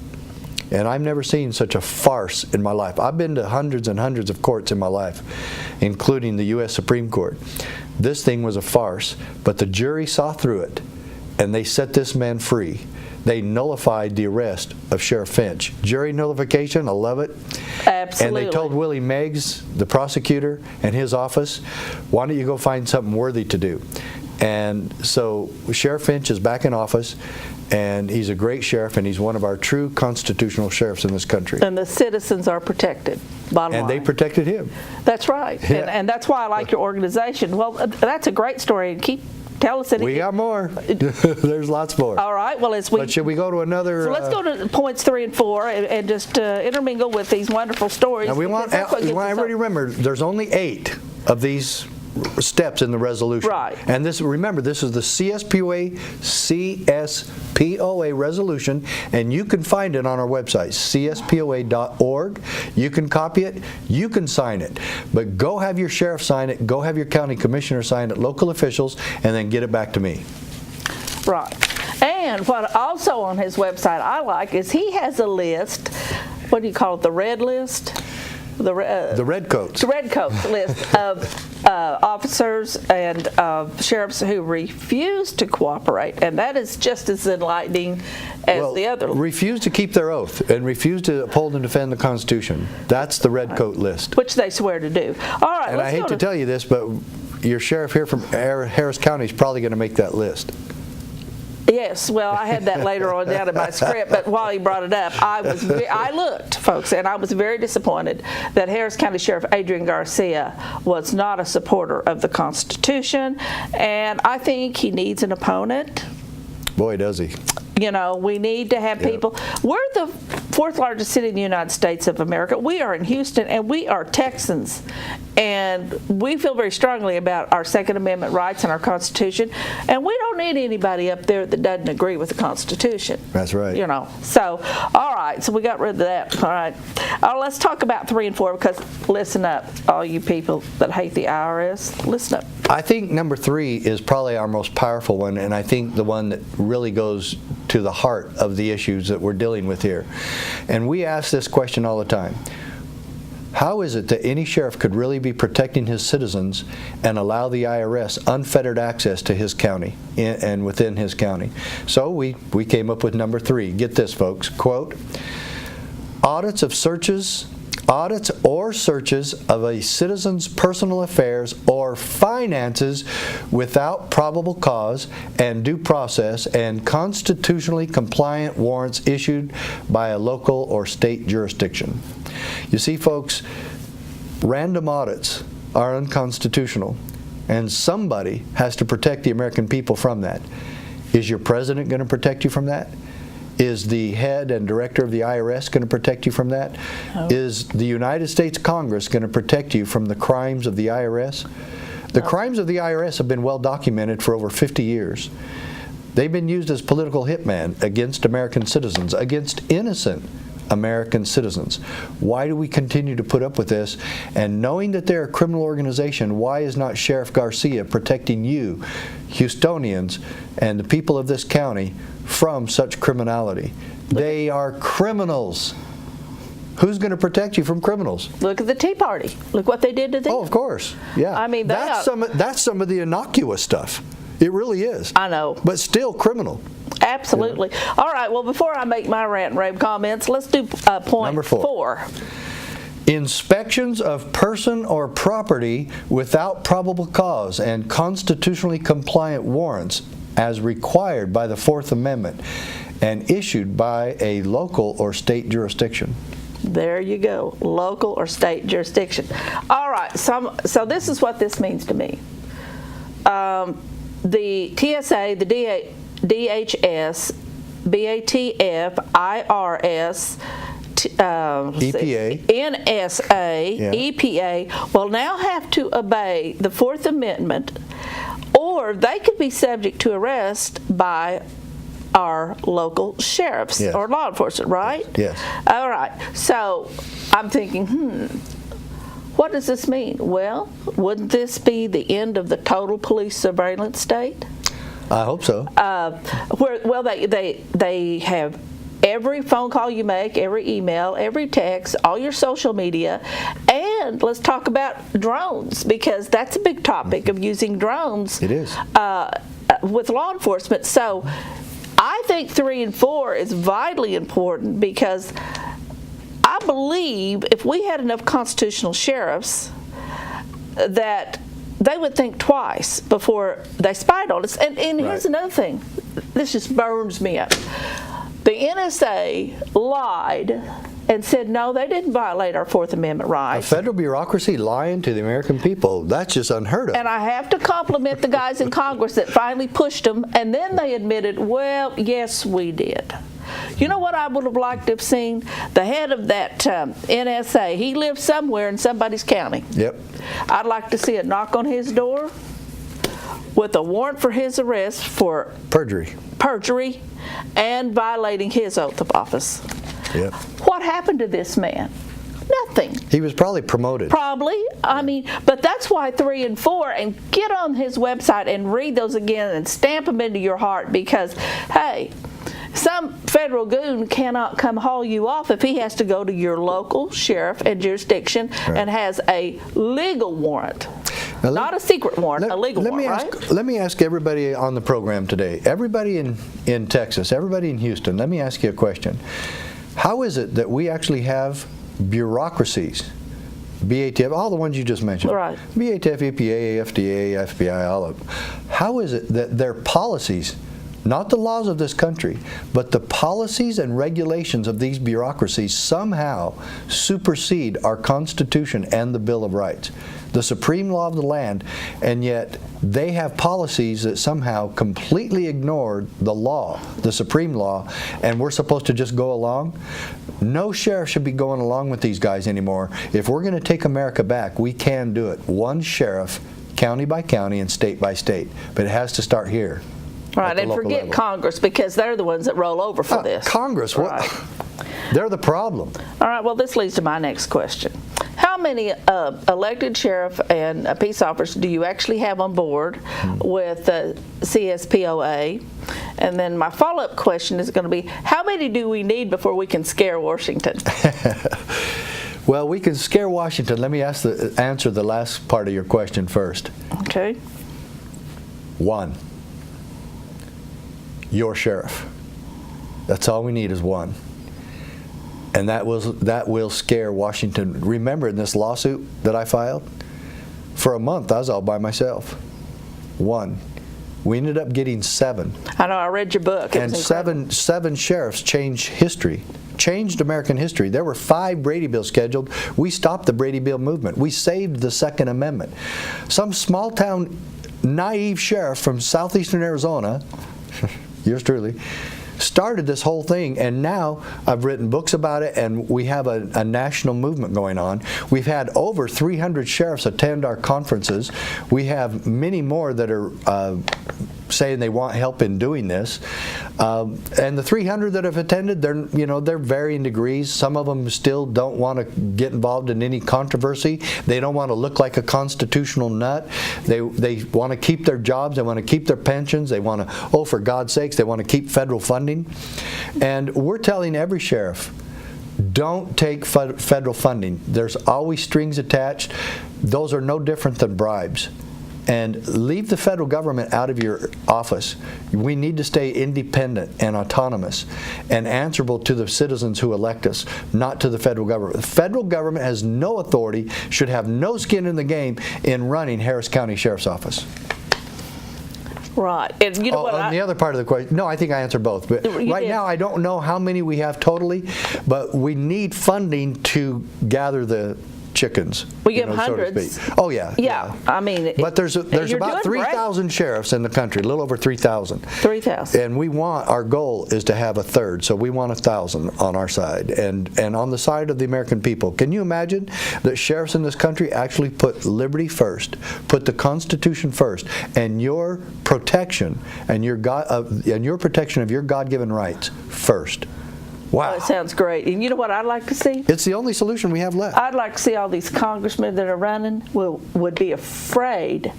And I've never seen such a farce in my life. I've been to hundreds and hundreds of courts in my life, including the U.S. Supreme Court. This thing was a farce, but the jury saw through it, and they set this man free. They nullified the arrest of Sheriff Finch. Jury nullification, I love it. Absolutely. And they told Willie Meggs, the prosecutor, and his office, why don't you go find something worthy to do? And so Sheriff Finch is back in office, and he's a great sheriff, and he's one of our true constitutional sheriffs in this country. And the citizens are protected, bottom line. And they protected him. That's right. Yeah. And that's why I like your organization. Well, that's a great story. Tell us anything. We got more. There's lots more. All right. Well, But should we go to another? So let's go to points 3 and 4 and just intermingle with these wonderful stories. Now we want everybody to remember, there's only 8 of these steps in the resolution. Right. And remember, this is the CSPOA resolution, and you can find it on our website, cspoa.org. You can copy it, you can sign it. But go have your sheriff sign it, go have your county commissioner sign it, local officials, and then get it back to me. Right. And what also on his website I like is he has a list, what do you call it, the red list? The redcoats. The redcoats list of officers and sheriffs who refuse to cooperate, and that is just as enlightening as the other. Refuse to keep their oath and refuse to uphold and defend the Constitution. That's the redcoat list. Which they swear to do. All right. And I hate to tell you this, but your sheriff here from Harris County is probably going to make that list. Yes, well, I had that later on down in my script, but while he brought it up, I looked, folks, and I was very disappointed that Harris County Sheriff Adrian Garcia was not a supporter of the Constitution, and I think he needs an opponent. Boy, does he. You know, we need to have people. We're the 4th largest city in the United States of America. We are in Houston, and we are Texans. And we feel very strongly about our Second Amendment rights and our Constitution. And we don't need anybody up there that doesn't agree with the Constitution. That's right. You know, so, all right, so we got rid of that. All right. Let's talk about 3 and 4, because listen up, all you people that hate the IRS, listen up. I think number 3 is probably our most powerful one, and I think the one that really goes to the heart of the issues that we're dealing with here. And we ask this question all the time. How is it that any sheriff could really be protecting his citizens and allow the IRS unfettered access to his county and within his county? So we came up with number 3. Get this, folks. Quote, audits or searches of a citizen's personal affairs or finances without probable cause and due process and constitutionally compliant warrants issued by a local or state jurisdiction. You see, folks, random audits are unconstitutional, and somebody has to protect the American people from that. Is your president going to protect you from that? Is the head and director of the IRS going to protect you from that? Oh. Is the United States Congress going to protect you from the crimes of the IRS? The crimes of the IRS have been well documented for over 50 years. They've been used as political hitmen against American citizens, against innocent American citizens. Why do we continue to put up with this? And knowing that they're a criminal organization, why is not Sheriff Garcia protecting you, Houstonians, and the people of this county from such criminality? They are criminals. Who's going to protect you from criminals? Look at the Tea Party. Look what they did to them. Oh, of course. Yeah. I mean, that's some of the innocuous stuff. It really is. I know. But still criminal. Absolutely. Yeah. All right, well, before I make my rant and rave comments, let's do point number 4. Inspections of person or property without probable cause and constitutionally compliant warrants as required by the 4th Amendment and issued by a local or state jurisdiction. There you go, local or state jurisdiction. All right, so this is what this means to me. The TSA, the DHS, BATF, IRS, EPA. NSA, Yeah. EPA will now have to obey the Fourth Amendment, or they could be subject to arrest by our local sheriffs Yes. or law enforcement, right? Yes. All right. So I'm thinking, what does this mean? Well, wouldn't this be the end of the total police surveillance state? I hope so. They have every phone call you make, every email, every text, all your social media, and let's talk about drones, because that's a big topic of using drones. It is. With law enforcement. So I think 3 and 4 is vitally important, because I believe if we had enough constitutional sheriffs that they would think twice before they spied on us. And here's another thing. This just burns me up. The NSA lied and said, no, they didn't violate our Fourth Amendment A rights. federal bureaucracy lying to the American people, that's just unheard of. And I have to compliment the guys in Congress that finally pushed them, and then they admitted, well, yes, we did. You know what I would have liked to have seen? The head of that NSA, he lives somewhere in somebody's county. Yep. I'd like to see a knock on his door with a warrant for his arrest for perjury and violating his oath of office. Yep. What happened to this man? Nothing. He was probably promoted. Probably. I mean, but that's why 3 and 4, and get on his website and read those again and stamp them into your heart, because, hey, some federal goon cannot come haul you off if he has to go to your local sheriff and jurisdiction and has a legal warrant. Now, not a secret warrant, a legal warrant, right? Let me ask everybody on the program today, everybody in Texas, everybody in Houston, let me ask you a question. How is it that we actually have bureaucracies, BATF, all the ones you just mentioned, right. BATF, EPA, FDA, FBI, all of them. How is it that their policies, not the laws of this country, but the policies and regulations of these bureaucracies somehow supersede our Constitution and the Bill of Rights, the supreme law of the land, and yet they have policies that somehow completely ignore the law, the supreme law, and we're supposed to just go along? No sheriff should be going along with these guys anymore. If we're going to take America back, we can do it. One sheriff, county by county and state by state, but it has to start here. Right, and forget level. Congress, because they're the ones that roll over for this. Congress, right. They're the problem. All right, well, this leads to my next question. How many elected sheriff and peace officers do you actually have on board with CSPOA? And then my follow-up question is going to be, how many do we need before we can scare Washington? Well, we can scare Washington. Let me answer the last part of your question first. Okay. 1. Your sheriff. That's all we need is 1. And that will scare Washington. Remember, in this lawsuit that I filed, for a month I was all by myself. 1. We ended up getting 7. I know, I read your book. And seven sheriffs changed history, changed American history. There were 5 Brady bills scheduled. We stopped the Brady bill movement. We saved the Second Amendment. Some small town naive sheriff from southeastern Arizona, yours truly, started this whole thing, and now I've written books about it, and we have a national movement going on. We've had over 300 sheriffs attend our conferences. We have many more that are saying they want help in doing this. And the 300 that have attended, they're varying degrees. Some of them still don't want to get involved in any controversy. They don't want to look like a constitutional nut. They want to keep their jobs. They want to keep their pensions. They want to, for God's sakes, they want to keep federal funding. And we're telling every sheriff, don't take federal funding. There's always strings attached. Those are no different than bribes. And leave the federal government out of your office. We need to stay independent and autonomous and answerable to the citizens who elect us, not to the federal government. The federal government has no authority, should have no skin in the game in running Harris County Sheriff's Office. Right. And you know what? On the other part of the question, no, I think I answered both. But right now, I don't know how many we have totally, but we need funding to gather the chickens. We give so to hundreds. speak. Oh yeah. Yeah, I mean, But there's you're about doing great. 3,000 sheriffs in the country, a little over 3,000. 3,000. And our goal is to have a third, so we want 1,000 on our side. And on the side of the American people, can you imagine that sheriffs in this country actually put liberty first, put the Constitution first, and your protection and your protection of your God-given rights first? Wow. Oh, it sounds great. And you know what I'd like to see? It's the only solution we have left. I'd like to see all these congressmen that are running would be afraid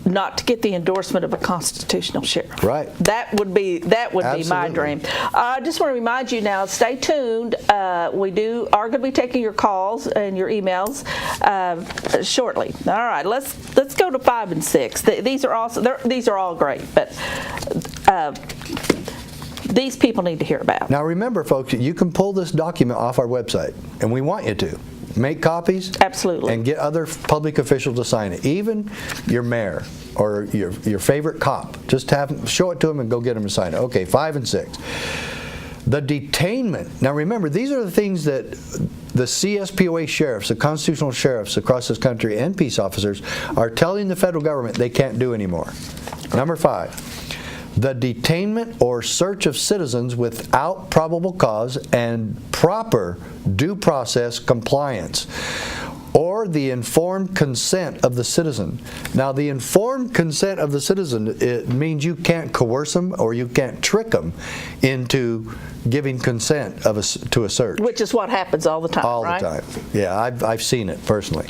not to get the endorsement of a constitutional sheriff. Right. That would be my Absolutely. dream. I just want to remind you now, stay tuned. We are going to be taking your calls and your emails shortly. All right, let's go to 5 and 6. These are all great, but these people need to hear about. Now remember, folks, you can pull this document off our website, and we want you to. Make copies. Absolutely. And get other public officials to sign it. Even your mayor or your favorite cop. Just show it to them and go get them to sign it. Okay, 5 and 6. The detainment. Now remember, these are the things that the CSPOA sheriffs, the constitutional sheriffs across this country, and peace officers are telling the federal government they can't do anymore. Number 5. The detainment or search of citizens without probable cause and proper due process compliance, or the informed consent of the citizen. Now, the informed consent of the citizen, it means you can't coerce them or you can't trick them into giving consent to a search. Which is what happens all the time, all right? the time. Yeah, I've seen it personally.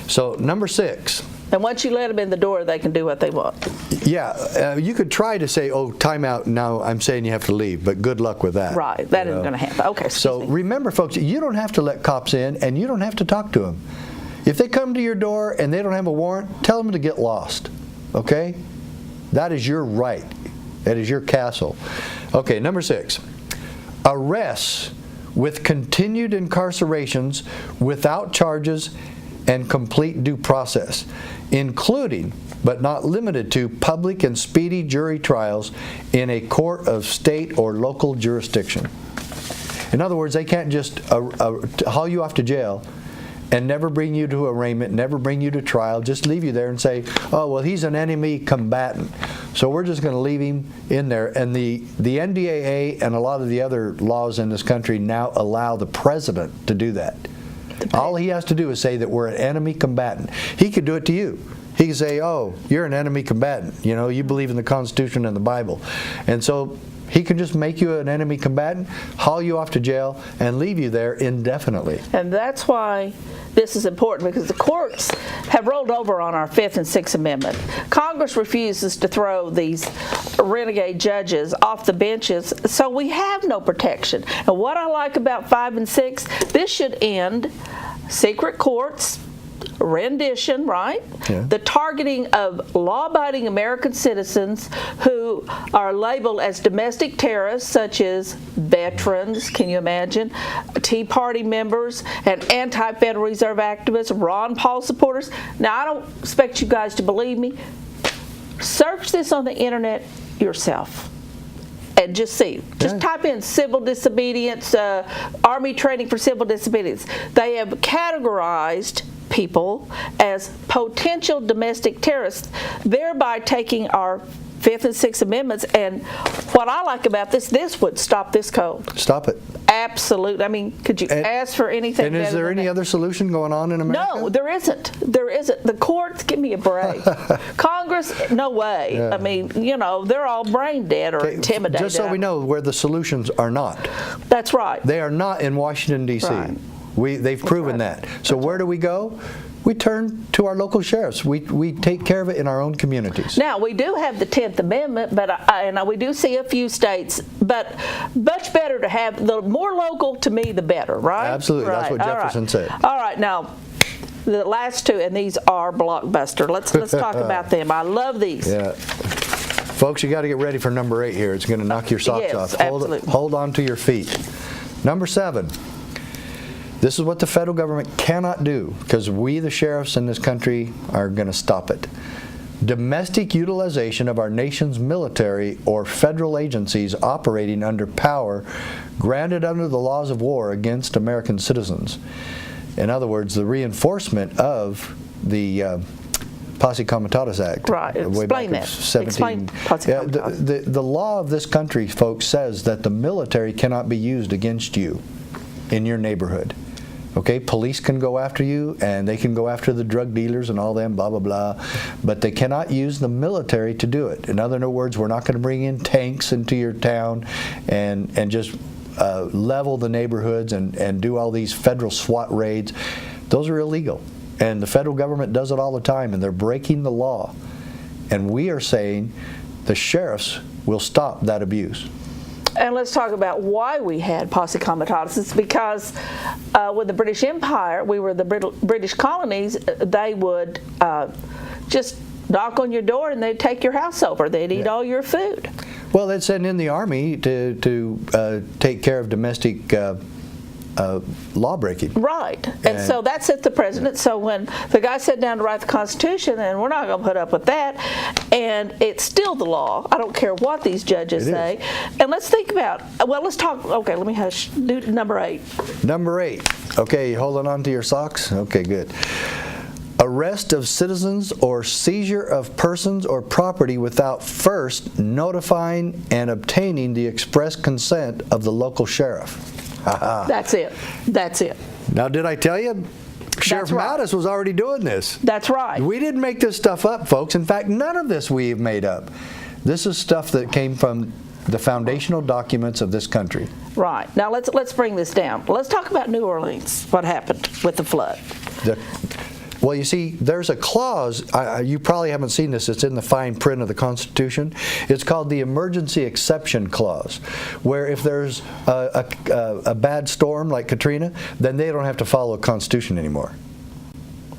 So, number 6. And once you let them in the door, they can do what they want. Yeah, you could try to say, oh, time out, now I'm saying you have to leave, but good luck with that. Right, that isn't going to happen. Okay, So excuse me. remember, folks, you don't have to let cops in, and you don't have to talk to them. If they come to your door and they don't have a warrant, tell them to get lost, okay? That is your right. That is your castle. Okay, number 6. Arrests with continued incarcerations without charges and complete due process, including but not limited to public and speedy jury trials in a court of state or local jurisdiction. In other words, they can't just haul you off to jail and never bring you to arraignment, never bring you to trial, just leave you there and say, oh, well, he's an enemy combatant, so we're just going to leave him in there. And the NDAA and a lot of the other laws in this country now allow the president to do that. All he has to do is say that we're an enemy combatant. He could do it to you. He could say, oh, you're an enemy combatant. You know, you believe in the Constitution and the Bible. And so he can just make you an enemy combatant, haul you off to jail, and leave you there indefinitely. And that's why this is important, because the courts have rolled over on our 5th and 6th Amendment. Congress refuses to throw these renegade judges off the benches, so we have no protection. And what I like about 5 and 6, this should end secret courts, rendition, right? Yeah. The targeting of law-abiding American citizens who are labeled as domestic terrorists, such as veterans, can you imagine, Tea Party members, and anti-Federal Reserve activists, Ron Paul supporters. Now, I don't expect you guys to believe me. Search this on the internet yourself and just see. Just type in civil disobedience, Army training for civil disobedience. They have categorized people as potential domestic terrorists, thereby taking our 5th and 6th Amendments. And what I like about this would stop this cold. Stop it. Absolutely. I mean, could you ask for anything And better is there than any that? other solution going on in America? No, there isn't. There isn't. The courts, give me a break. Congress, no way. Yeah. I mean, you know, they're all brain dead or intimidated. Just so we know where the solutions are not. That's right. They are not in Washington, D.C. Right. They've proven that. So where do we go? We turn to our local sheriffs. We take care of it in our own communities. Now, we do have the 10th Amendment, but and we do see a few states, but much better to have, the more local to me, the better, right? Absolutely. Right. That's what Jefferson said. All right, now, the last two, and these are blockbuster. Let's talk about them. I love these. Yeah. Folks, you got to get ready for number 8 here. It's going to knock your socks Yes, off. absolutely. Hold on to your feet. Number 7. This is what the federal government cannot do, because we, the sheriffs in this country, are going to stop it. Domestic utilization of our nation's military or federal agencies operating under power granted under the laws of war against American citizens. In other words, the reinforcement of the Posse Comitatus Act. Right. Way back Explain of that. 17. Explain Posse Comitatus. The law of this country, folks, says that the military cannot be used against you in your neighborhood. Okay, police can go after you, and they can go after the drug dealers and all them, blah, blah, blah, but they cannot use the military to do it. In other words, we're not going to bring in tanks into your town and just level the neighborhoods and do all these federal SWAT raids. Those are illegal, and the federal government does it all the time, and they're breaking the law. And we are saying the sheriffs will stop that abuse. And let's talk about why we had Posse Comitatus. It's because with the British Empire, we were the British colonies, they would just knock on your door and they'd take your house over. They'd eat all your food. Well, they'd send in the army to take care of domestic law breaking. Right. And so that set the precedent. So when the guy sat down to write the Constitution, and we're not going to put up with that, and it's still the law. I don't care what these judges say. And let's think about, well, let's talk, okay, let me do number 8. Number 8. Okay, you holding on to your socks? Okay, good. Arrest of citizens or seizure of persons or property without first notifying and obtaining the express consent of the local sheriff. That's it. That's it. Now, did I tell you? Sheriff right. Mattis was already doing this. That's right. We didn't make this stuff up, folks. In fact, none of this we've made up. This is stuff that came from the foundational documents of this country. Right. Now let's bring this down. Let's talk about New Orleans. What happened with the flood? Well, you see, there's a clause, you probably haven't seen this, it's in the fine print of the Constitution. It's called the Emergency Exception Clause, where if there's a bad storm like Katrina, then they don't have to follow the Constitution anymore.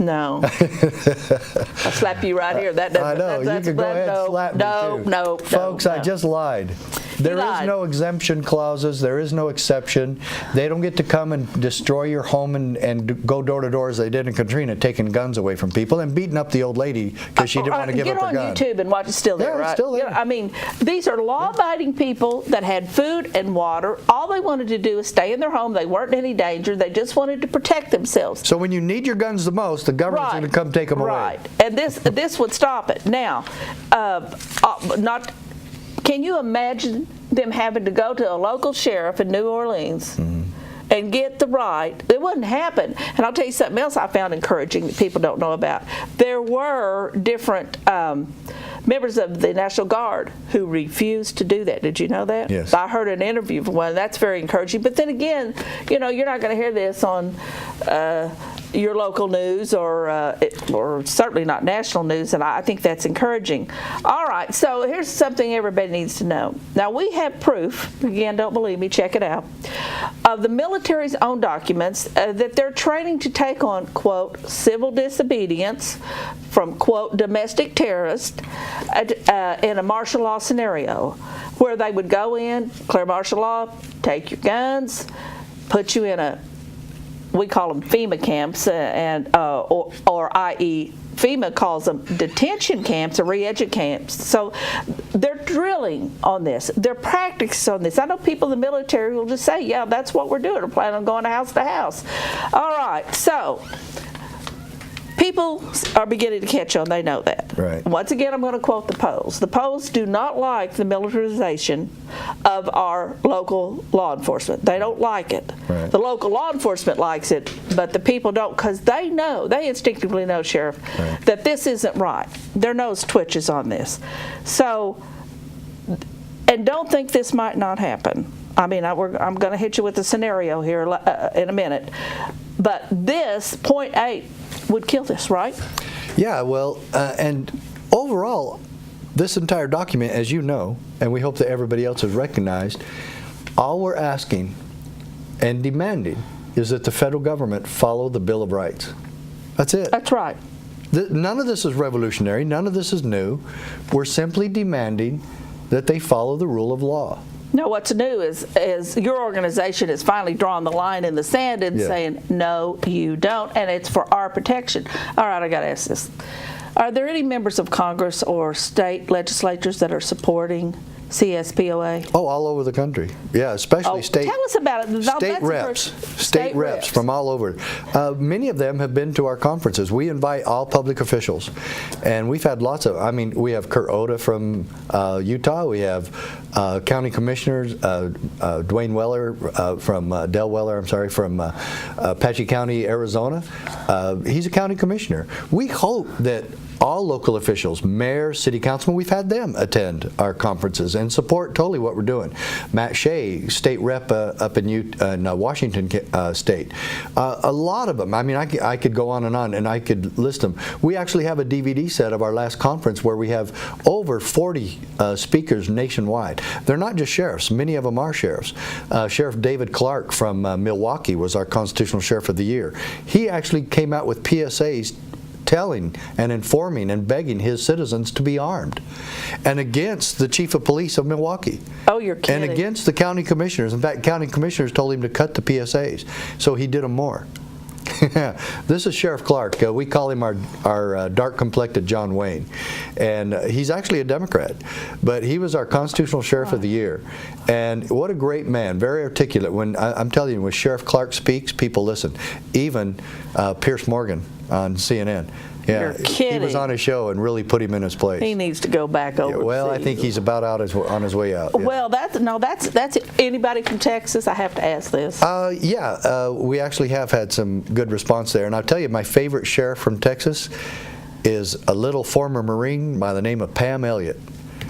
No. I'll slap you right here. That I know, you can go ahead and slap me too. No, folks, I just lied. There is no exemption clauses. There is no exception. They don't get to come and destroy your home and go door to door as they did in Katrina, taking guns away from people and beating up the old lady because she didn't want to give up her gun. Get on YouTube and watch. It's still there, yeah, right? It's still there. I mean, these are law-abiding people that had food and water. All they wanted to do is stay in their home. They weren't in any danger. They just wanted to protect themselves. So when you need your guns the most, the government's going to come take them away. Right. And this would stop it. Now, can you imagine them having to go to a local sheriff in New Orleans and get the right? It wouldn't happen. And I'll tell you something else I found encouraging that people don't know about. There were different members of the National Guard who refused to do that. Did you know that? Yes. I heard an interview from one. That's very encouraging. But then again, you're not going to hear this on your local news or certainly not national news, and I think that's encouraging. All right, so here's something everybody needs to know. Now, we have proof, again, don't believe me, check it out, of the military's own documents that they're training to take on, quote, civil disobedience from, quote, domestic terrorists in a martial law scenario where they would go in, declare martial law, take your guns, put you in we call them FEMA camps, or i.e. FEMA calls them detention camps or re-edu camps. So they're drilling on this. They're practicing on this. I know people in the military will just say, yeah, that's what we're doing. We're planning on going house to house. All right, so people are beginning to catch on. They know that. Right. Once again, I'm going to quote the polls. The polls do not like the militarization of our local law enforcement. They don't like it. Right. The local law enforcement likes it, but the people don't, because they instinctively know, Sheriff, that this isn't right. Their nose twitches on this. So, and don't think this might not happen. I mean, I'm going to hit you with a scenario here in a minute. But this, point 8, would kill this, right? Yeah, well, and overall, this entire document, as you know, and we hope that everybody else has recognized, all we're asking and demanding is that the federal government follow the Bill of Rights. That's it. That's right. None of this is revolutionary. None of this is new. We're simply demanding that they follow the rule of law. No, what's new is your organization has finally drawn the line in the sand and saying, no, you don't, and it's for our protection. All right, I got to ask this. Are there any members of Congress or state legislatures that are supporting CSPOA? Oh, all over the country. Yeah, especially state. Tell us about it. State reps. State reps from all over. Many of them have been to our conferences. We invite all public officials, and we've had lots of. I mean, we have Kurt Oda from Utah. We have county commissioners, Dwayne Weller Del Weller. I'm sorry, from Apache County, Arizona. He's a county commissioner. We hope that all local officials, mayors, city councilmen, we've had them attend our conferences and support totally what we're doing. Matt Shea, state rep up in Washington State. A lot of them. I mean, I could go on and I could list them. We actually have a DVD set of our last conference where we have over 40 speakers nationwide. They're not just sheriffs. Many of them are sheriffs. Sheriff David Clark from Milwaukee was our Constitutional Sheriff of the Year. He actually came out with PSAs telling and informing and begging his citizens to be armed, and against the chief of police of Milwaukee. Oh, you're kidding. And against the county commissioners. In fact, county commissioners told him to cut the PSAs, so he did them more. This is Sheriff Clark. We call him our dark-complected John Wayne, and he's actually a Democrat, but he was our Constitutional Sheriff of the Year. And what a great man, very articulate. When I'm telling you, when Sheriff Clark speaks, people listen. Even Pierce Morgan on CNN. Yeah, You're kidding. He was on his show and really put him in his place. He needs to go back over. Yeah, well, I think he's about on his way out. Yeah. Well, that's anybody from Texas. I have to ask this. We actually have had some good response there, and I'll tell you, my favorite sheriff from Texas is a little former Marine by the name of Pam Elliott.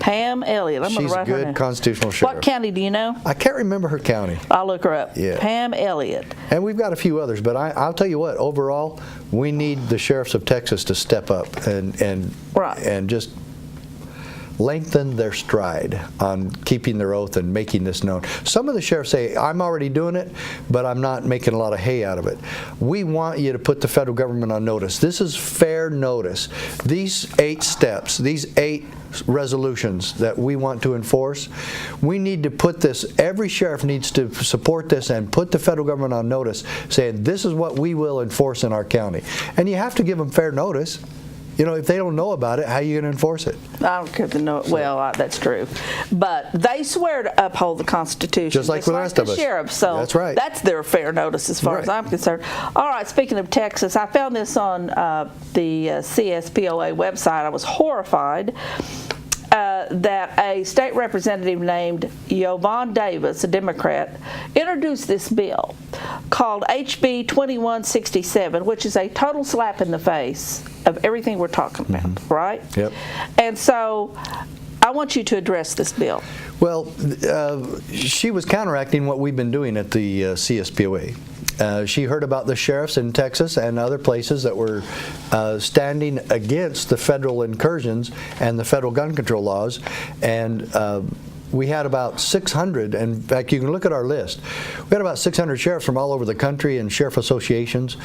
Pam Elliott. I'm going to write her name. She's a good constitutional sheriff. What county do you know? I can't remember her county. I'll look her up. Yeah. Pam Elliott. And we've got a few others, but I'll tell you what, overall, we need the sheriffs of Texas to step up and just lengthen their stride on keeping their oath and making this known. Some of the sheriffs say, I'm already doing it, but I'm not making a lot of hay out of it. We want you to put the federal government on notice. This is fair notice. These 8 steps, these 8 resolutions that we want to enforce, we need to put this, every sheriff needs to support this and put the federal government on notice, saying this is what we will enforce in our county. And you have to give them fair notice. You know, if they don't know about it, how are you going to enforce it? I don't care if they know it. Well, that's true. But they swear to uphold the Constitution. Just like the rest of us. Sheriffs. So that's right. That's their fair notice as far as I'm concerned. All right, speaking of Texas, I found this on the CSPOA website. I was horrified that a state representative named Yvonne Davis, a Democrat, introduced this bill called HB 2167, which is a total slap in the face of everything we're talking about, right? Yep. And so I want you to address this bill. Well, she was counteracting what we've been doing at the CSPOA. She heard about the sheriffs in Texas and other places that were standing against the federal incursions and the federal gun control laws, and we had about 600, and in fact you can look at our list, we had about 600 sheriffs from all over the country and sheriff associations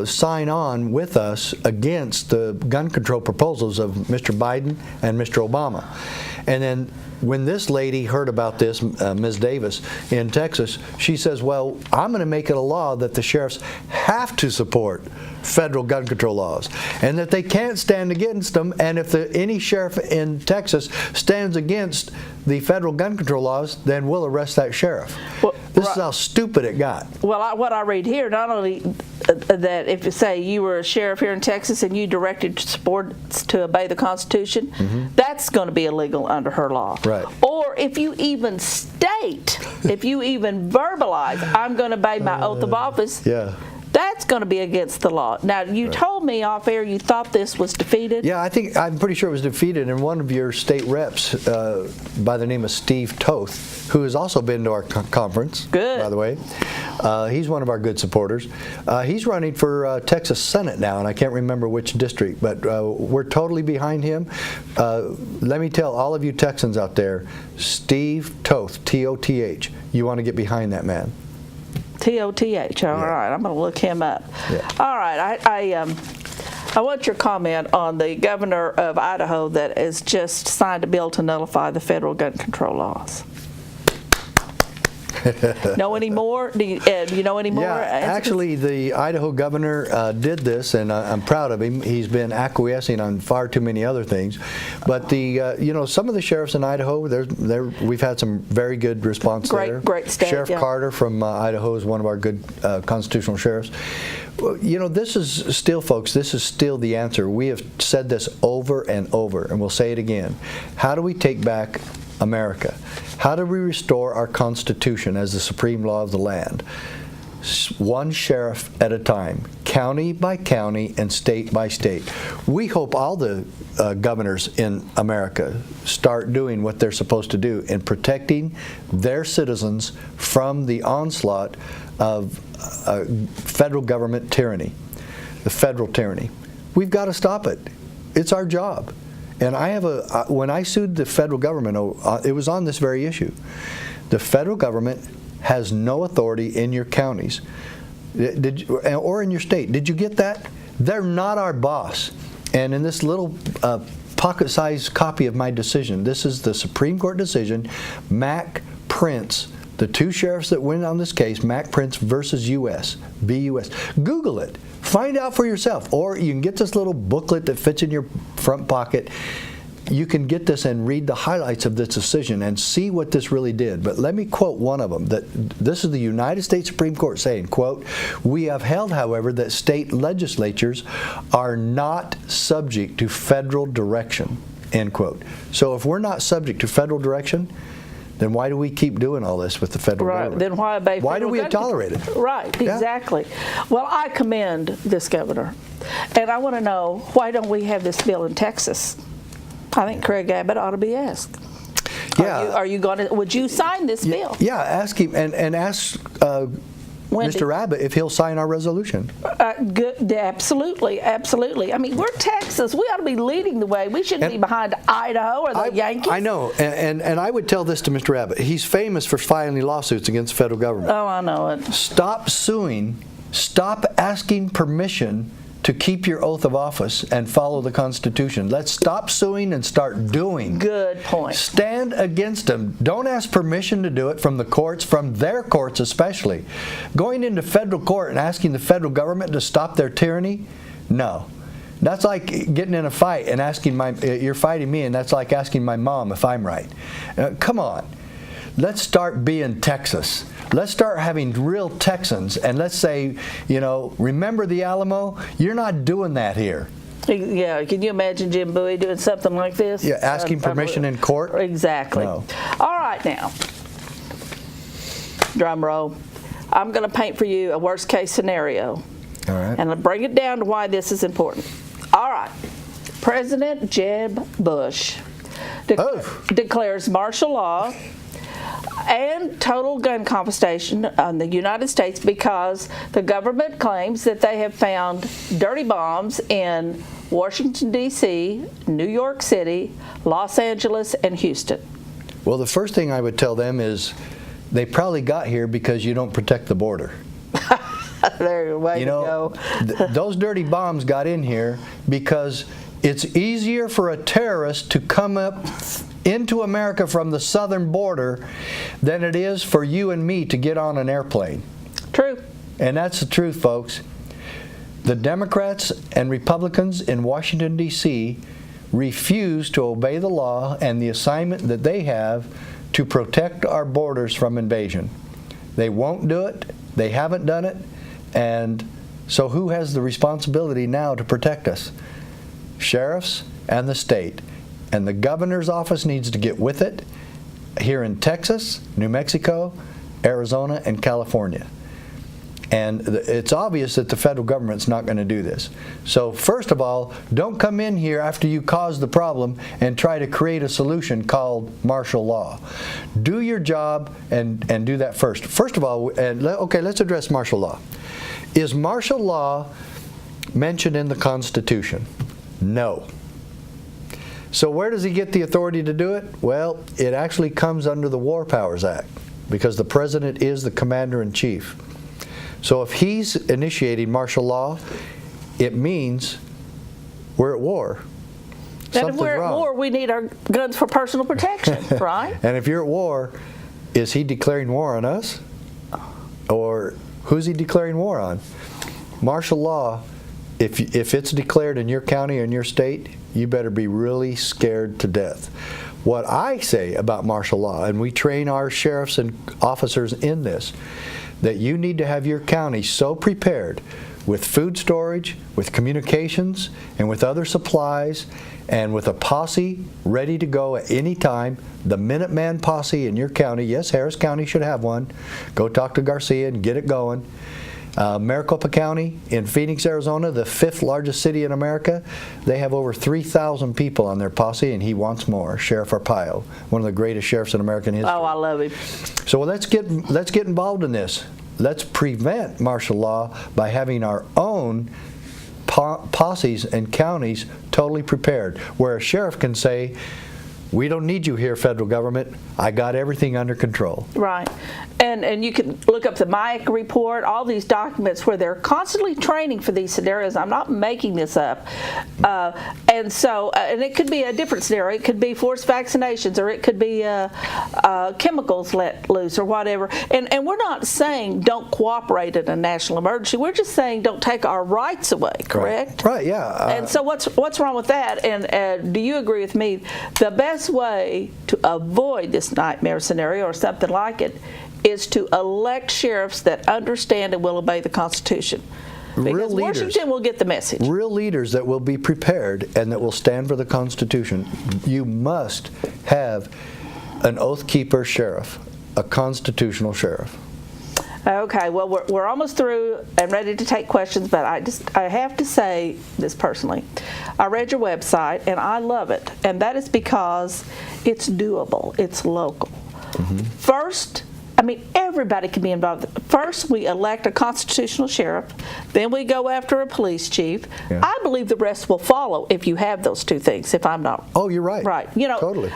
sign on with us against the gun control proposals of Mr. Biden and Mr. Obama. And then when this lady heard about this, Ms. Davis in Texas, she says, well, I'm going to make it a law that the sheriffs have to support federal gun control laws and that they can't stand against them, and if any sheriff in Texas stands against the federal gun control laws, then we'll arrest that sheriff. Well, this is how stupid it got. Well, what I read here, not only that if you say you were a sheriff here in Texas and you directed supports to obey the Constitution, that's going to be illegal under her law. Right. Or if you even state, if you even verbalize, I'm going to obey my oath of office, that's going to be against the law. Now, you told me off air you thought this was defeated. Yeah, I'm pretty sure it was defeated, and one of your state reps by the name of Steve Toth, who has also been to our conference, by the way. He's one of our good supporters. He's running for Texas Senate now, and I can't remember which district, but we're totally behind him. Let me tell all of you Texans out there, Steve Toth, T-O-T-H, you want to get behind that man. T-O-T-H. All right, I'm going to look him up. Yeah. All right, I want your comment on the governor of Idaho that has just signed a bill to nullify the federal gun control laws. Know any more? Do you know any more? Yeah, actually, the Idaho governor did this, and I'm proud of him. He's been acquiescing on far too many other things. But some of the sheriffs in Idaho, we've had some very good response there. Great state. Sheriff Carter from Idaho is one of our good constitutional sheriffs. This is still, folks, this is still the answer. We have said this over and over, and we'll say it again. How do we take back America? How do we restore our Constitution as the supreme law of the land? One sheriff at a time, county by county and state by state. We hope all the governors in America start doing what they're supposed to do in protecting their citizens from the onslaught of federal government tyranny, the federal tyranny. We've got to stop it. It's our job. And I have when I sued the federal government, it was on this very issue. The federal government has no authority in your counties or in your state. Did you get that? They're not our boss. And in this little pocket-sized copy of my decision, this is the Supreme Court decision, Mack, Prince, the two sheriffs that went on this case, Mack, Prince versus U.S., BUS. Google it. Find out for yourself. Or you can get this little booklet that fits in your front pocket. You can get this and read the highlights of this decision and see what this really did. But let me quote one of them. This is the United States Supreme Court saying, quote, "We have held, however, that state legislatures are not subject to federal direction," end quote. So if we're not subject to federal direction, then why do we keep doing all this with the federal government? Then why obey Why do we tolerate it? Right, Yeah. exactly. Well, I commend this governor. And I want to know, why don't we have this bill in Texas? I think Craig Abbott ought to be asked. Yeah. Are you going to, would you sign this bill? Yeah, ask him and ask Wendy. Mr. Abbott if he'll sign our resolution. Good, absolutely, absolutely. I mean, we're Texas. We ought to be leading the way. We shouldn't be behind Idaho or the Yankees. I know, and I would tell this to Mr. Abbott. He's famous for filing lawsuits against the federal government. Oh, I know it. Stop suing. Stop asking permission to keep your oath of office and follow the Constitution. Let's stop suing and start doing. Good point. Stand against them. Don't ask permission to do it from the courts, from their courts especially. Going into federal court and asking the federal government to stop their tyranny? No. That's like getting in a fight and asking you're fighting me, and that's like asking my mom if I'm right. Come on. Let's start being Texas. Let's start having real Texans, and let's say, remember the Alamo? You're not doing that here. Yeah, can you imagine Jim Bowie doing something like this? Yeah, asking permission in court? Exactly. No. All right, now, drum roll. I'm going to paint for you a worst case scenario. All right. And I'll bring it down to why this is important. All right. President Jeb Bush declares martial law and total gun confiscation on the United States because the government claims that they have found dirty bombs in Washington, D.C., New York City, Los Angeles, and Houston. Well, the first thing I would tell them is they probably got here because you don't protect the border. There, way to go. Those dirty bombs got in here because it's easier for a terrorist to come up into America from the southern border than it is for you and me to get on an airplane. True. And that's the truth, folks. The Democrats and Republicans in Washington, D.C. refuse to obey the law and the assignment that they have to protect our borders from invasion. They won't do it. They haven't done it. And so who has the responsibility now to protect us? Sheriffs and the state. And the governor's office needs to get with it here in Texas, New Mexico, Arizona, and California. And it's obvious that the federal government's not going to do this. So first of all, don't come in here after you cause the problem and try to create a solution called martial law. Do your job and do that first. First of all, okay, let's address martial law. Is martial law mentioned in the Constitution? No. So where does he get the authority to do it? Well, it actually comes under the War Powers Act because the president is the commander-in-chief. So if he's initiating martial law, it means we're at war. And if we're at war, we need our guns for personal protection, right? And if you're at war, is he declaring war on us? Or who's he declaring war on? Martial law, if it's declared in your county or in your state, you better be really scared to death. What I say about martial law, and we train our sheriffs and officers in this, that you need to have your county so prepared with food storage, with communications, and with other supplies, and with a posse ready to go at any time. The Minuteman posse in your county, yes, Harris County should have one. Go talk to Garcia and get it going. Maricopa County in Phoenix, Arizona, the 5th largest city in America, they have over 3,000 people on their posse, and he wants more. Sheriff Arpaio, one of the greatest sheriffs in American history. Oh, I love him. So let's get involved in this. Let's prevent martial law by having our own posses and counties totally prepared, where a sheriff can say, we don't need you here, federal government. I got everything under control. Right. And you can look up the Mack report, all these documents where they're constantly training for these scenarios. I'm not making this up. And it could be a different scenario. It could be forced vaccinations, or it could be chemicals let loose, or whatever. And we're not saying don't cooperate in a national emergency. We're just saying don't take our rights away, correct? Right, yeah. And so what's wrong with that? And do you agree with me? The best way to avoid this nightmare scenario or something like it is to elect sheriffs that understand and will obey the Constitution. Because Washington will get the message. Real leaders that will be prepared and that will stand for the Constitution. You must have an oath keeper sheriff, a constitutional sheriff. Okay, well, we're almost through and ready to take questions, but I have to say this personally. I read your website, and I love it, and that is because it's doable. It's local. Mm-hmm. First, everybody can be involved. First, we elect a constitutional sheriff. Then we go after a police chief. Yeah. I believe the rest will follow if you have those two things, if I'm not. Oh, you're right. Right. Totally.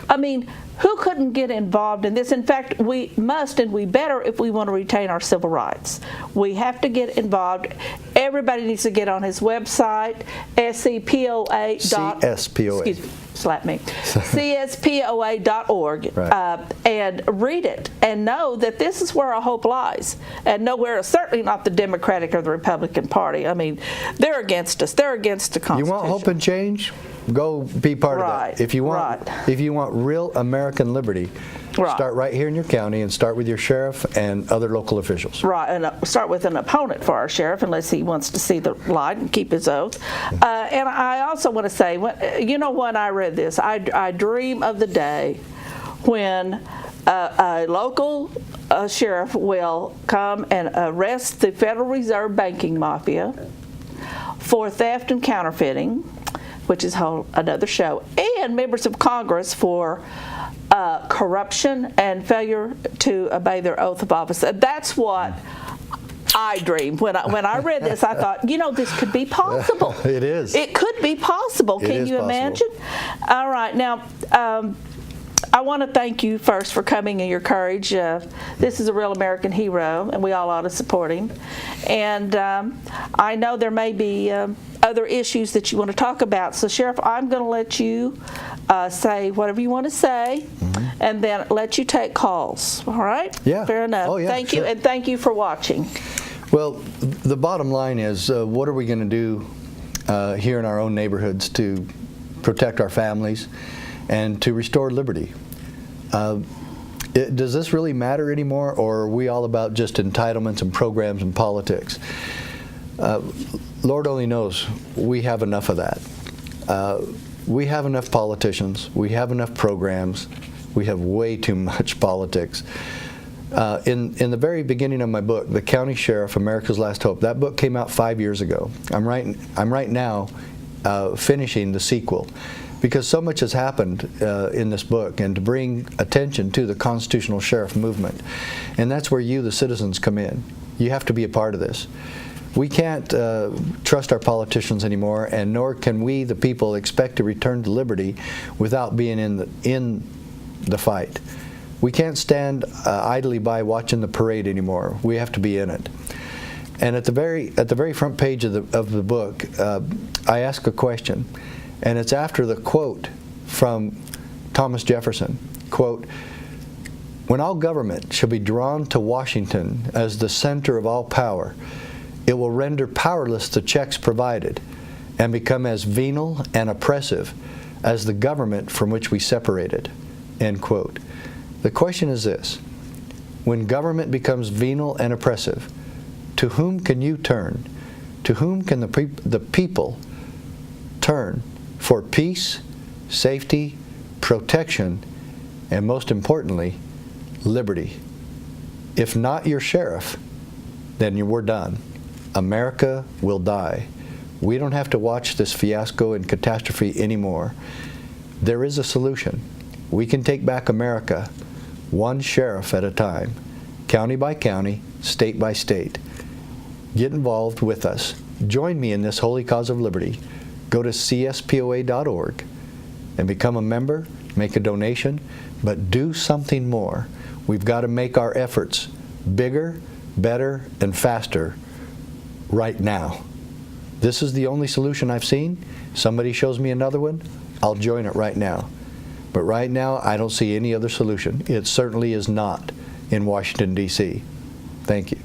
Who couldn't get involved in this? In fact, we must and we better if we want to retain our civil rights. We have to get involved. Everybody needs to get on his website, CSPOA. Excuse me. Slap me. CSPOA.org, right. And read it and know that this is where our hope lies. And nowhere, certainly not the Democratic or the Republican Party. They're against us. They're against the Constitution. You want hope and change? Go be part of that. If you want real American liberty, start right here in your county and start with your sheriff and other local officials. Right, and start with an opponent for our sheriff unless he wants to see the light and keep his oath. And I also want to say, when I read this, I dream of the day when a local sheriff will come and arrest the Federal Reserve banking mafia for theft and counterfeiting, which is another show, and members of Congress for corruption and failure to obey their oath of office. That's what I dreamed. When I read this, I thought, this could be possible. It is. It could be possible. Can you imagine? All right. Now, I want to thank you first for coming and your courage. This is a real American hero, and we all ought to support him. And I know there may be other issues that you want to talk about. So, Sheriff, I'm going to let you say whatever you want to say, and then let you take calls. All right? Yeah. Fair enough. Oh, yeah, thank you, and thank you for watching. Well, the bottom line is, what are we going to do here in our own neighborhoods to protect our families and to restore liberty? Does this really matter anymore, or are we all about just entitlements and programs and politics? Lord only knows we have enough of that. We have enough politicians. We have enough programs. We have way too much politics. In the very beginning of my book, The County Sheriff, America's Last Hope, that book came out 5 years ago. I'm right now finishing the sequel, because so much has happened in this book, and to bring attention to the constitutional sheriff movement. And that's where you, the citizens, come in. You have to be a part of this. We can't trust our politicians anymore, and nor can we, the people, expect to return to liberty without being in the fight. We can't stand idly by watching the parade anymore. We have to be in it. And at the very front page of the book, I ask a question, and it's after the quote from Thomas Jefferson. Quote, When all government shall be drawn to Washington as the center of all power, it will render powerless the checks provided and become as venal and oppressive as the government from which we separated." End quote. The question is this: when government becomes venal and oppressive, to whom can you turn? To whom can the people turn for peace, safety, protection, and most importantly, liberty? If not your sheriff, then we're done. America will die. We don't have to watch this fiasco and catastrophe anymore. There is a solution. We can take back America one sheriff at a time, county by county, state by state. Get involved with us. Join me in this holy cause of liberty. Go to cspoa.org and become a member, make a donation, but do something more. We've got to make our efforts bigger, better, and faster right now. This is the only solution I've seen. Somebody shows me another one, I'll join it right now. But right now, I don't see any other solution. It certainly is not in Washington, D.C. Thank you.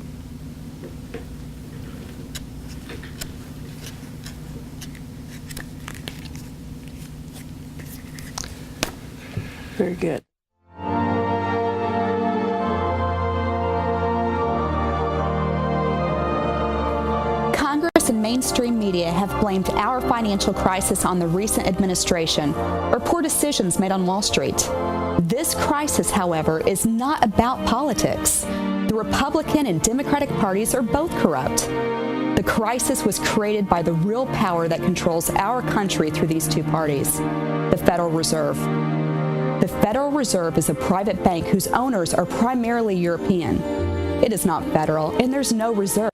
Very good. Congress and mainstream media have blamed our financial crisis on the recent administration or poor decisions made on Wall Street. This crisis, however, is not about politics. The Republican and Democratic parties are both corrupt. The crisis was created by the real power that controls our country through these two parties, the Federal Reserve. The Federal Reserve is a private bank whose owners are primarily European. It is not federal, and there's no reserve.